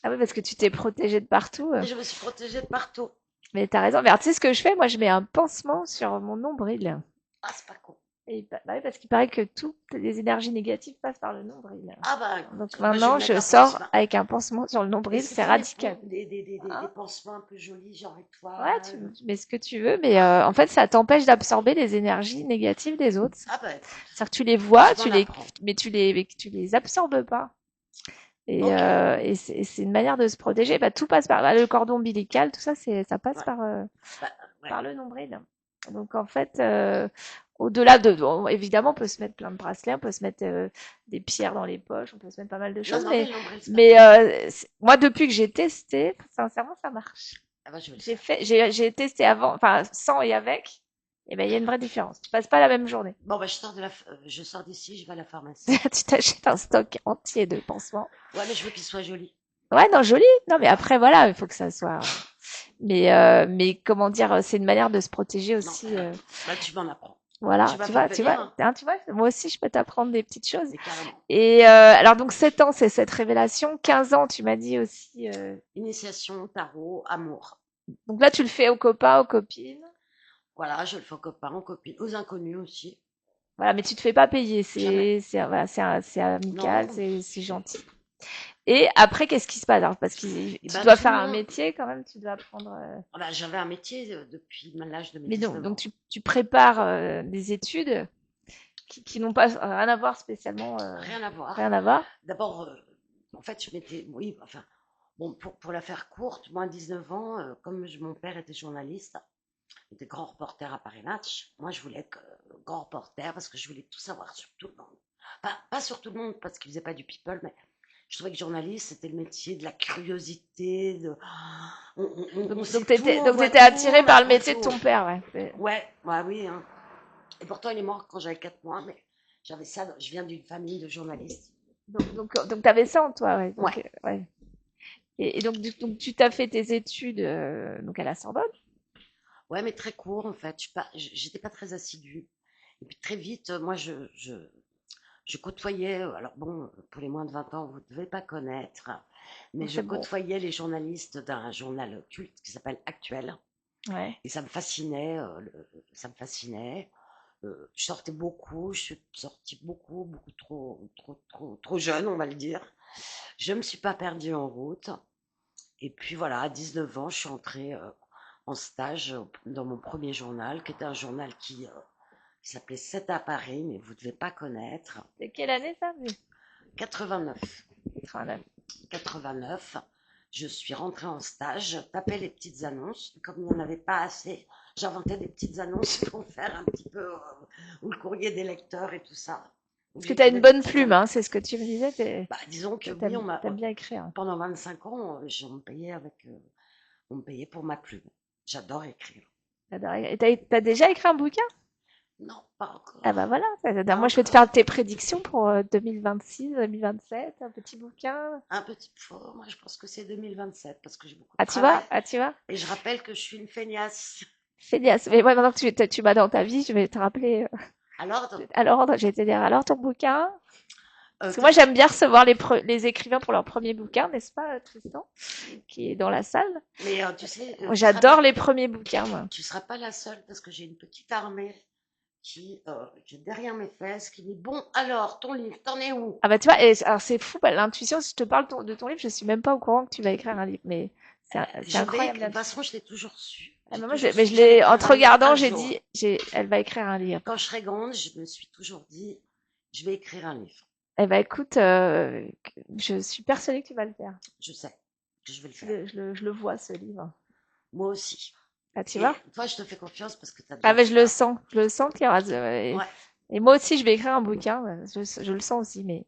Ah oui, parce que tu t'es protégée de partout. Et je me suis protégée de partout. Mais t'as raison. Mais alors, tu sais ce que je fais? Moi, je mets un pansement sur mon nombril. Ah, c'est pas con. Et bah oui, parce qu'il paraît que toutes les énergies négatives passent par le nombril. Ah bah Donc écoute, bah, je vais maintenant, me mettre je un sors pansement. avec un pansement sur le nombril, Est-ce que c'est tu mets radical. des Hein? pansements un peu jolis, genre Ouais, étoile? tu mets ce que tu veux, mais en fait, ça t'empêche d'absorber les énergies négatives des autres. Ah bah écoute, C'est-à-dire que tu les vois, je m'en apprends. mais tu les absorbes pas. Ok, Et c'est une manière de se protéger. Bah, tout passe par le cordon ombilical, tout ça, ça passe ouais, bah, ouais. par le nombril. Donc en fait, au-delà bon, évidemment, on peut se mettre plein de bracelets, on peut se mettre des pierres dans les poches, on peut se mettre pas mal de Non, choses, non, mais le nombril, c'est pas mais con. moi, depuis que j'ai testé, sincèrement, ça marche. Ah bah je vais le faire. J'ai testé avant, enfin, sans et avec, et ben il y a une vraie différence. Tu passes pas la même journée. Bon bah je sors d'ici, je vais à la pharmacie. Tu t'achètes un stock entier de pansements. Ouais, mais je veux qu'il soit joli. Ouais, non, joli. Non, mais après, voilà, il faut que ça soit. Mais comment dire, c'est une manière de se protéger Non, aussi. là, tu m'en apprends. Tu Voilà, vas faire venir, hein, tu vois, moi aussi, je peux t'apprendre des petites choses. mais carrément. Et alors, donc, 7 ans, c'est cette révélation. 15 ans, tu m'as dit aussi. Initiation, tarot, amour. Donc là, tu le fais aux copains, aux copines. Voilà, je le fais aux copains, aux copines, aux inconnus aussi. Voilà, mais tu te fais pas payer. Jamais. Voilà, c'est amical, Non, c'est gentil. Et après, qu'est-ce qui se passe? Alors, parce que et tu ben dois tout faire le un monde. métier quand même, tu dois apprendre. Ah ben, j'avais un métier depuis l'âge de mes Mais donc, 19 donc ans. tu prépares des études qui n'ont pas rien à voir spécialement, Rien à voir. rien à voir. D'abord, en fait, je m'étais. Oui, enfin, bon, pour la faire courte, moi, à 19 ans, comme mon père était journaliste, il était grand reporter à Paris Match, moi, je voulais être grand reporter parce que je voulais tout savoir sur tout le monde. Pas sur tout le monde parce qu'il faisait pas du people, mais je trouvais que journaliste, c'était le métier de la curiosité, de. On sait tout, on Donc voit t'étais tout, attiré on par le apprend métier de tout. ton père, ouais. Ouais, ouais, oui, hein. Et pourtant, il est mort quand j'avais 4 mois, mais j'avais ça. Je viens d'une famille de journalistes. Donc t'avais ça en toi, ouais. Ouais, Ouais. Et donc, donc tu t'as fait tes études donc à la Sorbonne. ouais, mais très court en fait. J'étais pas très assidue. Et puis très vite, moi, je côtoyais. Alors bon, pour les moins de 20 ans, vous ne devez pas connaître, mais Donc je c'est bon. côtoyais les journalistes d'un journal culte qui s'appelle Actuel. Ouais. Et ça me fascinait. Ça me fascinait. Je sortais beaucoup. Je suis sortie beaucoup, beaucoup trop jeune, on va le dire. Je me suis pas perdue en route. Et puis voilà, à 19 ans, je suis entrée en stage dans mon premier journal, qui était un journal qui s'appelait 7 à Paris, mais vous ne devez pas connaître. C'est quelle année ça? 89. 89. 89. Je suis rentrée en stage, je tapais les petites annonces. Comme il n'y en avait pas assez, j'inventais des petites annonces pour faire un petit peu ou le courrier des lecteurs et tout ça. Donc Parce que t'as une j'écrivais des bonne petites plume, annonces. hein, c'est ce que tu me disais. Bah, disons que oui, T'aimes bien écrire. pendant 25 ans, on me payait on me payait pour ma plume. J'adore écrire. T'adores écrire. Et t'as déjà écrit un bouquin? Non, pas Ah bah encore. voilà. Pas Moi, je vais te faire encore. tes prédictions pour 2026, 2027, un petit bouquin. Un petit peu. Moi, je pense que c'est 2027 parce que j'ai beaucoup de Ah, tu vois? travail. Ah, tu vois? Et je rappelle que je suis une feignasse. Feignasse. Mais ouais, maintenant que tu m'as dans ta vie, je vais te rappeler Alors, alors, je vais te dire, alors ton bouquin? Parce que t'as moi, fait. j'aime bien recevoir les écrivains pour leur premier bouquin, n'est-ce pas, Tristan, qui est dans la salle? Mais tu sais, Moi, j'adore les premiers bouquins, moi. tu seras pas la seule parce que j'ai une petite armée qui est derrière mes fesses, qui dit bon, alors, ton livre, t'en es où? Ah bah tu vois, et, alors c'est fou, bah, l'intuition, si je te parle de ton livre, je suis même pas au courant que tu vas écrire un livre, mais c'est incroyable De toute l'intuition. façon, je l'ai toujours su. Ah J'ai bah toujours mais su je que j'allais l'ai, en te travailler regardant, un j'ai jour. dit, elle va écrire un livre. Quand je serai grande, je me suis toujours dit, je vais écrire un livre. Eh ben écoute, je suis persuadée que tu vas le faire. Je sais que je vais le faire. Je le vois, ce livre. Moi aussi. Ah, tu Et vois? toi, je te fais confiance parce que tu as Ah déjà ben fait ça. je le sens qu'il y aura, Ouais. et moi aussi, je vais écrire un bouquin, je le sens aussi, mais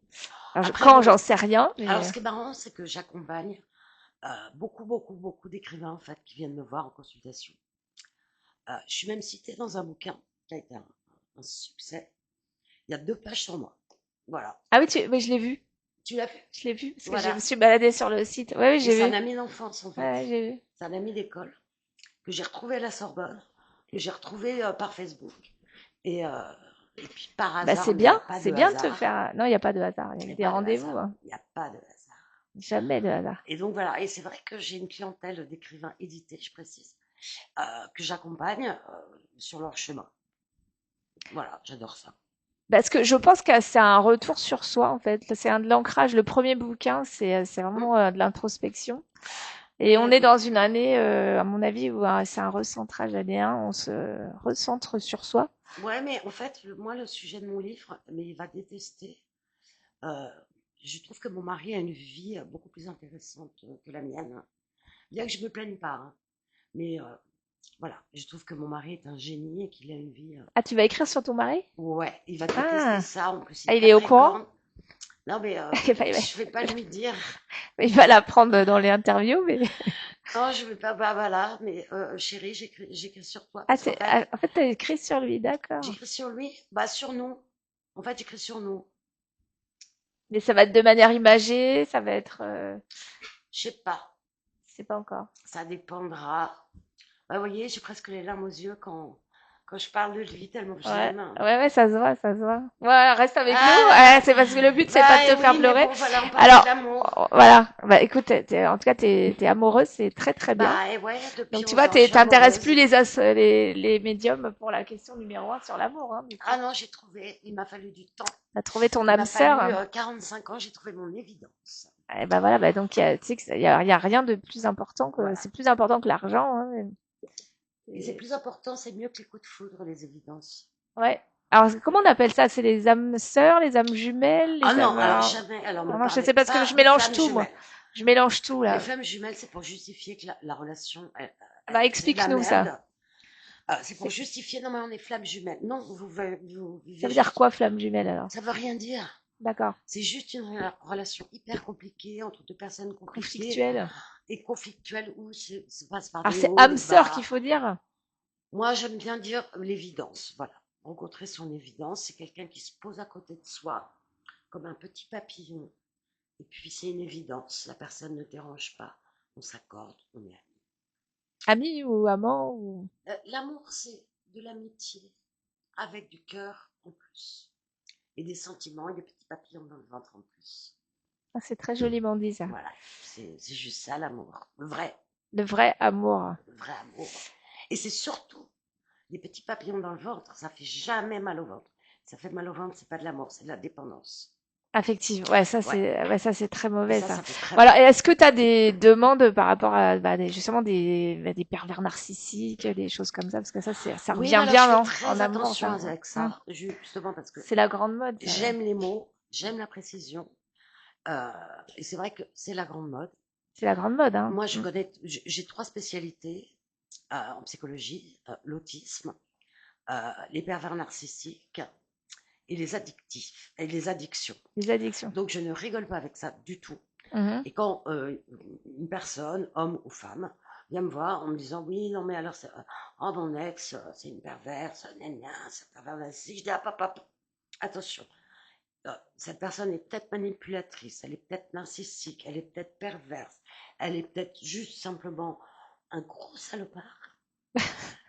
alors, Après, quand, bon, j'en sais rien, alors mais ce qui est marrant, c'est que j'accompagne beaucoup d'écrivains en fait qui viennent me voir en consultation. Je suis même citée dans un bouquin qui a été un succès. Il y a 2 pages sur moi. Voilà. ah oui, mais je l'ai vu. Tu l'as vu? Je l'ai vu parce que je me Voilà. suis baladée sur le site. Ouais, oui, Et j'ai c'est un vu. ami d'enfance en Ouais, fait. j'ai vu. C'est un ami d'école que j'ai retrouvé à la Sorbonne, que j'ai retrouvé par Facebook. Et, euh, et puis par Bah hasard, mais il n'y a pas c'est de bien de te hasard. faire. Non, il n'y a pas de hasard. Il Il y n'y a a des pas de rendez-vous, hasard. hein. Il n'y a pas de hasard. Jamais de hasard. Et donc voilà, et c'est vrai que j'ai une clientèle d'écrivains édités, je précise, que j'accompagne sur leur chemin. Voilà, j'adore ça. Parce que je pense que c'est un retour sur soi, en fait. C'est un de l'ancrage. Le premier bouquin, c'est Hum. vraiment de l'introspection. Et on Mais est dans une année, à mon avis, où c'est un recentrage AD1. On se recentre sur soi. ouais, mais en fait, moi, le sujet de mon livre, mais il va détester. euh, je trouve que mon mari a une vie beaucoup plus intéressante que la mienne. Bien que je me plaigne pas, hein. Mais voilà, je trouve que mon mari est un génie et qu'il a une vie. Ah, tu vas écrire sur ton mari? Ouais, il va détester Ah, ça. En plus, il ah est il pas est au très courant? grand. Non, mais Il je vais pas lui dire. va l'apprendre dans les interviews, mais. Non, je vais pas. Bah voilà, mais chérie, j'écris sur toi Ah, parce qu'en fait, en fait, t'as écrit sur lui, d'accord. j'écris sur lui, bah sur nous. En fait, j'écris sur nous. Mais ça va être de manière imagée, ça va être. Je sais pas, C'est pas encore. ça dépendra. Bah, vous voyez, j'ai presque les larmes aux yeux quand je parle de lui, tellement que je Ouais, l'aime. ouais, ouais, ça se voit, ça se voit. Ouais, reste avec nous. Ah là Ouais, là. c'est parce que le but, c'est pas Bah de eh te faire oui, mais pleurer. bon, voilà, on parlait Alors, d'amour. voilà. Bah, écoute, en tout cas, t'es amoureuse, c'est très, très bien. Bah ouais, depuis Donc, tu vois, 11 ans, je suis t'intéresses plus amoureuse. les médiums pour la question numéro 1 sur l'amour, hein, du coup. Ah non, j'ai trouvé, il m'a fallu du temps. T'as trouvé ton Il âme m'a fallu sœur. 45 ans, j'ai trouvé mon évidence. Et ben voilà, bah donc, tu sais il y a rien de plus important que, Voilà. c'est plus important que l'argent, hein. Et c'est Et- plus important, c'est mieux que les coups de foudre, les évidences. ouais. Alors, comment on appelle ça? C'est les âmes sœurs, les âmes jumelles, Ah les non, âmes, alors jamais, alors me non, je parlez sais pas parce que pas je de mélange flammes tout, moi. jumelles. Je mélange tout, Les là. flammes jumelles, c'est pour justifier que la relation, Bah, c'est de la explique-nous ça. merde. C'est pour C'est- justifier, non mais on est flammes jumelles. Non, vous Ça vivez veut dire juste. quoi, flamme jumelle, alors? Ça veut rien dire. D'accord. C'est juste une relation hyper compliquée entre deux personnes compliquées Conflictuelle. et conflictuelles où ça passe par Alors, des c'est hauts, âme des sœur bas. qu'il faut dire? Moi, j'aime bien dire l'évidence. Voilà. Rencontrer son évidence, c'est quelqu'un qui se pose à côté de soi comme un petit papillon. Et puis, c'est une évidence. La personne ne dérange pas. On s'accorde, on est amis. Ami ou amant ou... L'amour, c'est de l'amitié avec du cœur en plus. Et des sentiments et des petits papillons dans le ventre en plus. Ah, c'est très joliment dit, ça. Voilà. C'est juste ça, l'amour. Le vrai amour. Le vrai amour. Et c'est surtout les petits papillons dans le ventre. Ça fait jamais mal au ventre. Ça fait mal au ventre, c'est pas de l'amour, c'est de la dépendance. Affective. Ouais. Ouais, ça, c'est très Et mauvais, ça. ça fait très Voilà. mal. Et est-ce que tu as des demandes par rapport à, bah, justement des pervers narcissiques, des choses comme ça? Parce que ça Oui, mais revient alors je bien, fais non? En très amour, attention ça. avec Hmm. ça, justement parce que C'est la grande mode, ça. j'aime les mots, j'aime la précision. euh, et c'est vrai que c'est la grande mode. C'est la grande mode, hein. Moi, Hmm. j'ai trois spécialités en psychologie, l'autisme, les pervers narcissiques et les addictifs et les addictions. Les addictions. Donc, je ne rigole pas avec ça du tout. Mhm. Et quand une personne, homme ou femme, vient me voir en me disant oui, non, mais alors, oh, mon ex, c'est une perverse, c'est un pervers narcissique, je dis ah, papa, attention, cette personne est peut-être manipulatrice, elle est peut-être narcissique, elle est peut-être perverse, elle est peut-être juste simplement un gros salopard.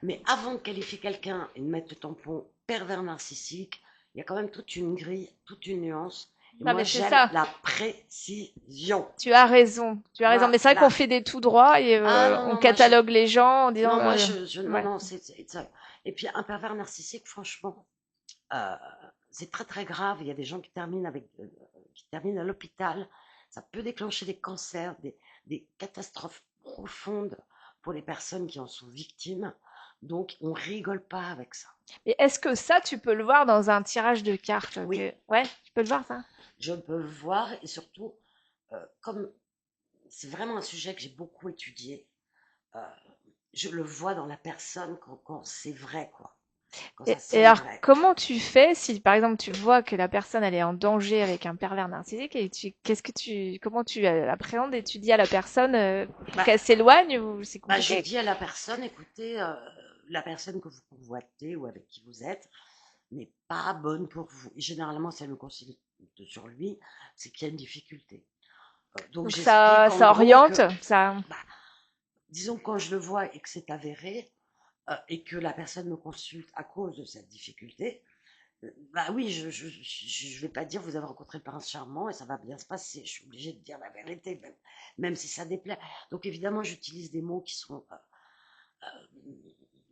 Mais avant de qualifier quelqu'un et de mettre le tampon pervers narcissique, il y a quand même toute une grille, toute une nuance. Et Non, moi, mais c'est j'aime ça. la précision. Tu as raison. Tu as raison. Mais c'est vrai qu'on Voilà. fait des tout droits et Ah non, on non, moi, je, catalogue les gens en disant, non, moi, non, ouais. non, ça. Et puis, un pervers narcissique, franchement, euh, c'est très, très grave. Il y a des gens qui terminent à l'hôpital. Ça peut déclencher des cancers, des catastrophes profondes pour les personnes qui en sont victimes. Donc, on rigole pas avec ça. Et est-ce que ça, tu peux le voir dans un tirage de cartes Oui, Ouais, tu peux le voir, ça? je peux le voir et surtout, comme c'est vraiment un sujet que j'ai beaucoup étudié, euh, je le vois dans la personne quand c'est vrai, quoi. Quand ça Et sonne alors, vrai. comment tu fais si, par exemple, tu vois que la personne, elle est en danger avec un pervers narcissique et comment tu appréhendes et tu dis à la personne pour Bah, qu'elle s'éloigne ou c'est je compliqué? dis à la personne, écoutez, la personne que vous convoitez ou avec qui vous êtes n'est pas bonne pour vous. Et généralement, si elle me consulte sur lui, c'est qu'il y a une difficulté. Donc Donc j'explique en ça gros oriente, que, ça. bah, disons que quand je le vois et que c'est avéré, et que la personne me consulte à cause de cette difficulté, bah oui, je vais pas dire vous avez rencontré le prince charmant et ça va bien se passer. Je suis obligée de dire la vérité, même si ça déplaît. Donc évidemment, j'utilise des mots qui sont,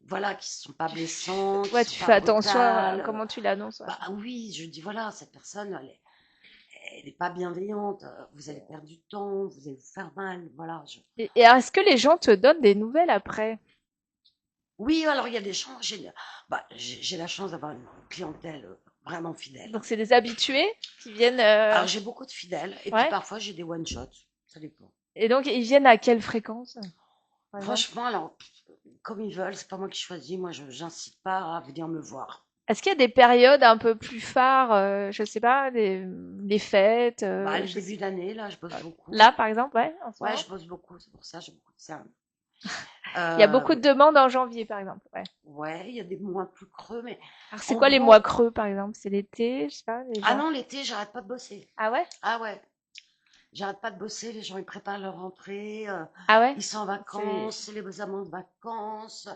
voilà, qui sont pas blessants, qui Ouais, sont tu pas fais attention à brutales. comment tu l'annonces. Ouais. Bah oui, je dis voilà, cette personne, elle est pas bienveillante. Vous allez perdre du temps, vous allez vous faire mal. Voilà. Et alors, est-ce que les gens te donnent des nouvelles après? Oui, alors il y a des gens. J'ai la chance d'avoir une clientèle vraiment fidèle. Donc c'est des habitués qui viennent. Alors j'ai beaucoup de fidèles et puis Ouais. parfois j'ai des one shots. Ça dépend. Et donc ils viennent à quelle fréquence, par exemple? Franchement, alors, comme ils veulent, c'est pas moi qui choisis. Moi, je n'incite pas à venir me voir. Est-ce qu'il y a des périodes un peu plus phares, je sais pas, les fêtes, Bah, le début d'année, là, je bosse beaucoup. là par exemple, ouais, en ce Ouais, moment? je bosse beaucoup, c'est pour ça, j'ai beaucoup de ça. Il y a beaucoup de demandes en janvier, par exemple. Ouais. Ouais, il y a des mois plus creux, mais Alors c'est en quoi les mois gros. creux, par exemple? C'est l'été, je sais pas, les Ah gens. non, l'été, j'arrête pas de bosser. Ah ouais? Ah ouais. J'arrête pas de bosser, les gens ils préparent leur rentrée, Ah ouais? ils sont en C'est vacances, c'est les amants de vacances,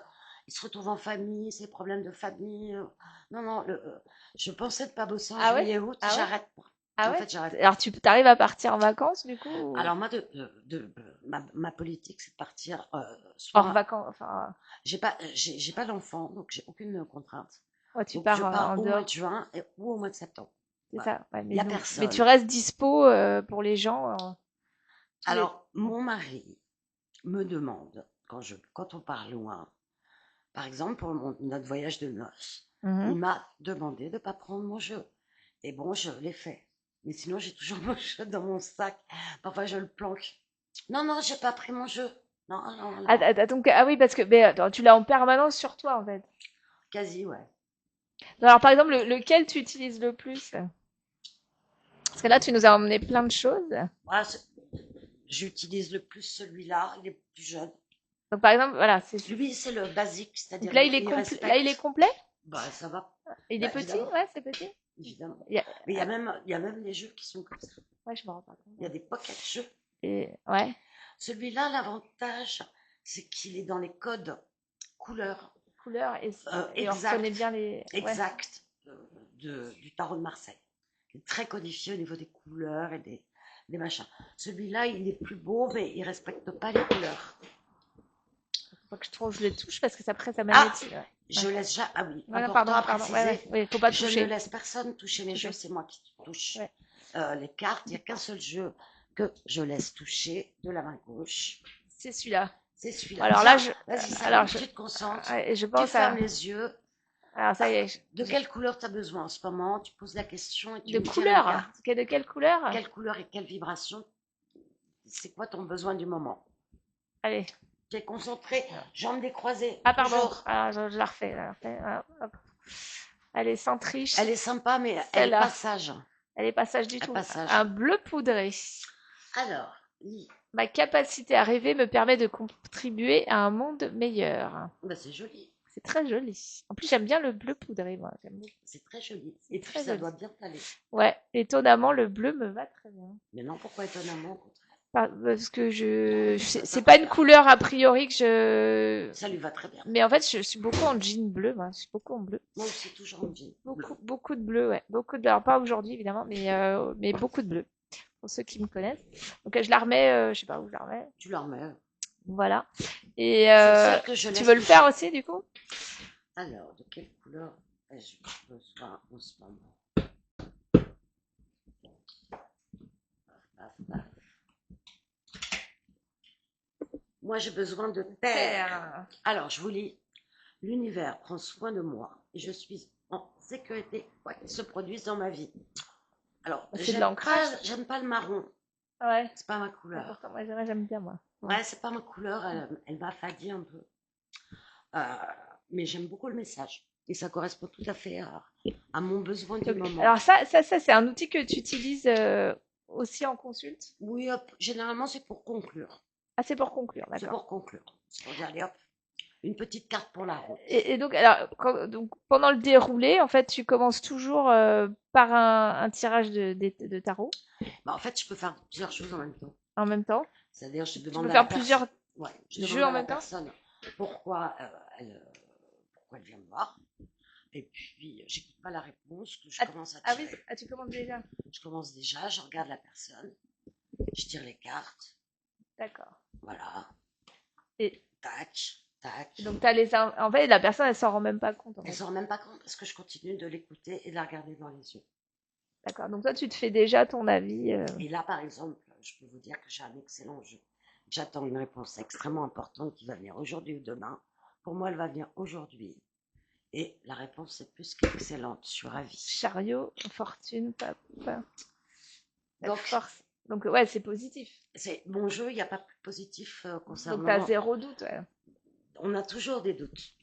ils se retrouvent en famille, c'est les problèmes de famille. Non, non, je pensais ne pas bosser en ah ouais? juillet, août, Ah ouais? j'arrête pas. Ah En ouais? fait, j'arrête pas. Alors tu arrives à partir en vacances du coup Alors moi, ma politique, c'est de partir hors soit vacances, enfin, j'ai pas d'enfant, donc j'ai aucune contrainte. ouais, tu Donc je pars pars en au mois de dehors, juin ou au mois de septembre. c'est Voilà. ça. Ouais, Il y a mais tu personne. restes dispo pour les gens tous les. Alors mon mari me demande quand on part loin, par exemple pour notre voyage de noces, il Mhm. m'a demandé de ne pas prendre mon jeu. Et bon, je l'ai fait. Mais sinon, j'ai toujours mon jeu dans mon sac. Parfois, je le planque. Non, non, j'ai pas pris mon jeu. Non, non, Ah, non. donc, ah oui, parce que mais, attends, tu l'as en permanence sur toi en fait. Quasi, ouais. Alors par exemple, lequel tu utilises le plus? Parce que là, tu nous as emmené plein de choses. Voilà, j'utilise le plus celui-là. Il est plus jeune. Donc par exemple, voilà, Lui, c'est le basique, donc c'est-à-dire là il est il complet. Là il est respecte. complet. Bah, ça va. Il est Bah, petit, évidemment, ouais, c'est petit. évidemment. Il y a- Mais il y a même des jeux qui sont comme ça. Ouais, je me rends pas compte. Il y a des pocket jeux. Et ouais, Celui-là, l'avantage, c'est qu'il est dans les codes couleurs couleur et on reconnaît bien exact, les. Ouais. exact du tarot de Marseille. Il est très codifié au niveau des couleurs et des machins. Celui-là, il est plus beau, mais il respecte pas les couleurs. Faut que je trouve, je le touche parce que après ça Ah, magnétise. Ouais. je laisse jamais. Ah oui, Voilà, important pardon, à pardon. Ouais, ouais, préciser. ouais, faut pas Je ne toucher. laisse personne toucher mes jeux, Toucher. c'est moi qui touche. Ouais. Les cartes, il n'y a qu'un seul jeu que je laisse toucher de la main gauche. C'est celui-là. C'est celui-là. Alors là, Tiens, vas-y, alors Sabine, tu te concentres, ouais, je tu pense fermes à, les yeux. alors ça y est, De quelle couleur tu as besoin en ce moment? Tu poses la question et tu de me tires une couleur. Hein. carte. De quelle couleur? Quelle couleur et quelle vibration? C'est quoi ton besoin du moment? Allez. Tu es concentré, jambes décroisées, Ah pardon. toujours. Alors, je la refais. Voilà, hop. Allez, sans triche. Elle est sympa, mais elle est Celle-là. pas sage. Elle est pas sage du Elle est tout. pas sage. Un bleu poudré. Alors, lis. Ma capacité à rêver me permet de contribuer à un monde meilleur. Bah, c'est joli. C'est très joli. En plus, j'aime bien le bleu poudré, moi. J'aime beaucoup. C'est très joli. C'est Et puis, très ça joli. doit bien t'aller. Ouais, étonnamment, le bleu me va très bien. Mais non, pourquoi étonnamment, au contraire? Parce que Ça, c'est ça pas va une bien. couleur a priori que je, Ça lui va très bien. mais en fait, je suis beaucoup en jean bleu, moi. Je suis beaucoup en bleu. Moi aussi, toujours en jean bleu. Beaucoup de bleu, ouais. Beaucoup de, alors pas aujourd'hui, évidemment, mais beaucoup de bleu. Pour ceux qui me connaissent. Donc, je la remets, je sais pas où je la remets. Tu la remets. Voilà. Et C'est le seul que je tu laisse veux le faire toucher. aussi, du coup? Alors, de quelle couleur ai-je besoin en ce moment? Paf, paf. Moi, j'ai besoin de terre. Alors, je vous lis. L'univers prend soin de moi et je suis en sécurité quoi qu'il se produise dans ma vie. Alors, C'est de l'ancrage. j'aime pas le marron. Ouais. C'est pas ma couleur. Pourtant, moi, j'aime bien, moi. Ouais, c'est pas ma couleur. Elle m'affadit un peu. Euh, mais j'aime beaucoup le message. Et ça correspond tout à fait à mon besoin du Donc, moment. alors ça c'est un outil que tu utilises aussi en consulte? Oui, hop, généralement, c'est pour conclure. Ah, c'est pour conclure, C'est d'accord. pour conclure. C'est pour dire, allez hop, une petite carte pour la route. Et donc, alors, donc, pendant le déroulé, en fait, tu commences toujours par un tirage de tarot Bah, en fait, je peux faire plusieurs choses en même temps. en même temps. C'est-à-dire, je Tu demande peux à la faire personne. plusieurs Ouais, je jeux demande en à la même temps? personne pourquoi, pourquoi elle vient me voir. Et puis, j'écoute pas la réponse, que je Ah, commence à ah oui, tirer. ah, tu commences déjà. Je commence déjà, je regarde la personne, je tire les cartes, D'accord. voilà, Et tac, tac. donc, en fait, la personne, elle s'en rend même pas compte, en Elle fait. s'en rend même pas compte parce que je continue de l'écouter et de la regarder dans les yeux. D'accord. Donc, toi, tu te fais déjà ton avis. Et là, par exemple, je peux vous dire que j'ai un excellent jeu. J'attends une réponse extrêmement importante qui va venir aujourd'hui ou demain. Pour moi, elle va venir aujourd'hui. Et la réponse est plus qu'excellente. Je suis ravie. Chariot, fortune, pape, Donc, force. Donc, ouais, c'est positif. c'est mon jeu, il n'y a pas plus positif Donc, concernant. t'as zéro doute, ouais. On a toujours des doutes.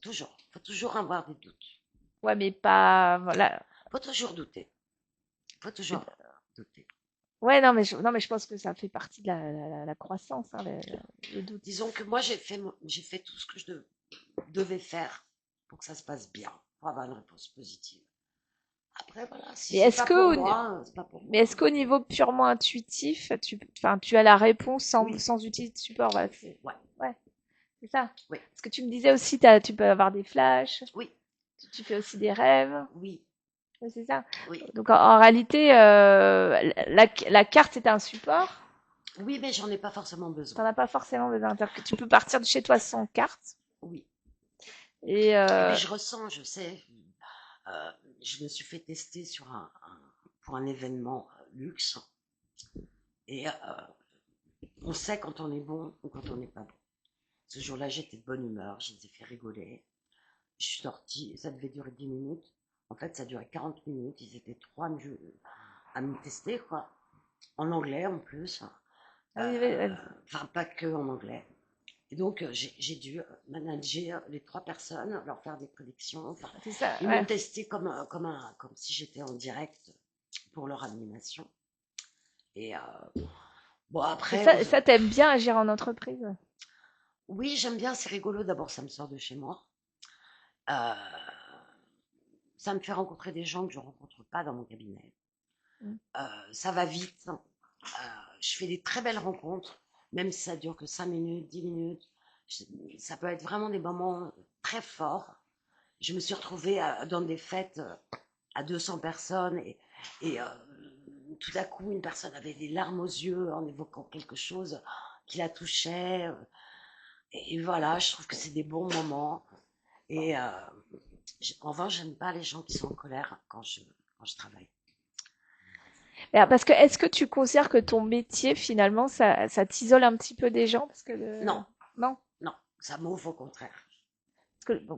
Toujours. Il faut toujours avoir des doutes. Ouais, mais pas, voilà. Il faut toujours douter. Il faut toujours douter. Ouais, non, non, mais je pense que ça fait partie de la croissance, hein, le doute. Disons que moi, j'ai fait tout ce que je devais faire pour que ça se passe bien, pour avoir une réponse positive. Après, voilà, si Mais c'est est-ce pas pour que, moi, c'est pas pour mais moi. est-ce qu'au niveau purement intuitif, enfin, tu as la réponse Oui, sans utiliser de support, voilà, ouais, ouais, c'est ça. oui, Parce que tu me disais aussi, tu peux avoir des flashs, oui, tu fais aussi des rêves, oui, ouais, c'est ça. oui. Donc en réalité, la carte est un support. Oui, mais j'en ai pas forcément T'en besoin. as pas forcément besoin. C'est-à-dire que tu peux partir de chez toi sans carte. Oui. Et Et puis je ressens, je sais, euh, je me suis fait tester pour un événement luxe. Et on sait quand on est bon ou quand on n'est pas bon. Ce jour-là, j'étais de bonne humeur, je les ai fait rigoler. Je suis sortie, ça devait durer 10 minutes. En fait, ça durait 40 minutes. Ils étaient trois à me tester, quoi. En anglais, en plus. ah oui, oui, oui, Enfin, pas que en anglais. Et donc, j'ai dû manager les trois personnes, leur faire des prédictions. Enfin, c'est ça. ils m'ont Ouais. testé comme si j'étais en direct pour leur animation. Et bon, Et après, ça t'aimes bien agir en entreprise. oui, j'aime bien, c'est rigolo. D'abord, ça me sort de chez moi. Euh, Ça me fait rencontrer des gens que je ne rencontre pas dans mon cabinet. Mm. Ça va vite. Je fais des très belles rencontres, même si ça dure que 5 minutes, 10 minutes. Ça peut être vraiment des moments très forts. Je me suis retrouvée dans des fêtes à 200 personnes et tout à coup, une personne avait des larmes aux yeux en évoquant quelque chose qui la touchait. Et voilà, je trouve que c'est des bons moments. Et en revanche, j'aime pas les gens qui sont en colère quand je travaille. Parce que est-ce que tu considères que ton métier finalement ça t'isole un petit peu des gens parce que Non, non non, ça m'ouvre au contraire.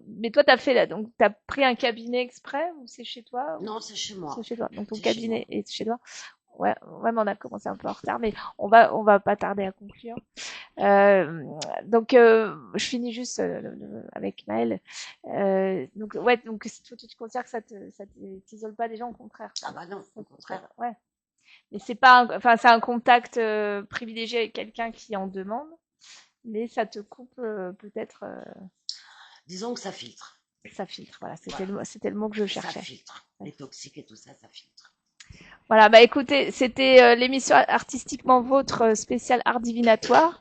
mais toi t'as fait là donc t'as pris un cabinet exprès ou c'est chez toi ou Non, c'est chez c'est moi. chez toi donc ton C'est chez moi. cabinet est chez toi. Ouais, ouais, mais on a commencé un peu en retard, mais on va pas tarder à conclure. Euh, donc, je finis juste avec Maëlle. Donc, ouais, donc toi, tu considères que ça t'isole pas des gens, au contraire. Ah bah non, au Au contraire. contraire, ouais. Mais c'est pas, enfin, c'est un contact privilégié avec quelqu'un qui en demande, mais ça te coupe peut-être, Disons que ça filtre. ça filtre. Voilà, Voilà, c'était le mot que je ça cherchais. filtre. Les toxiques et tout ça, ça filtre. Voilà, bah écoutez, c'était l'émission artistiquement vôtre spéciale art divinatoire.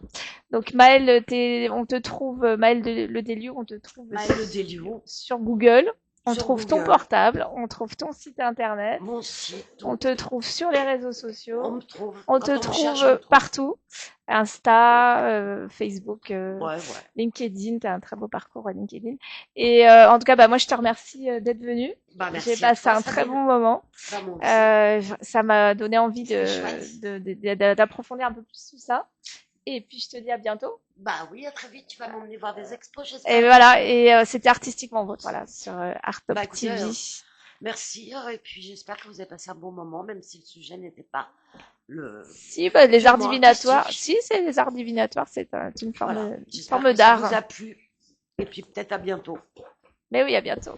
Donc Maëlle, on te trouve, Maëlle Le Déliou, on te trouve Maëlle Le Déliou, sur Google. On sur trouve ton Google, portable, on trouve ton site internet, mon site, on tout. te trouve sur les réseaux On sociaux, me trouve. on te Quand on me cherche, on me trouve trouve. partout. Insta, Facebook, Ouais, ouais. LinkedIn, tu as un très beau parcours à LinkedIn. Et en tout cas, bah, moi je te remercie d'être venu. Bah J'ai merci à passé toi, un très Sabine. bon moment. Bah moi aussi. Ça m'a donné envie C'était chouette. d'approfondir un peu plus tout ça. Et puis je te dis à bientôt. Bah oui, à très vite. Tu vas m'emmener voir des expos, Et j'espère. voilà, et c'était artistiquement vôtre, voilà, sur Art Top Bah écoutez, TV. merci. Et puis j'espère que vous avez passé un bon moment, même si le sujet n'était pas le Si, bah, les arts purement divinatoires, artistique. si, c'est les arts divinatoires, c'est une Voilà. J'espère forme que ça vous d'art. a plu. Et puis peut-être à bientôt. Mais oui, à bientôt.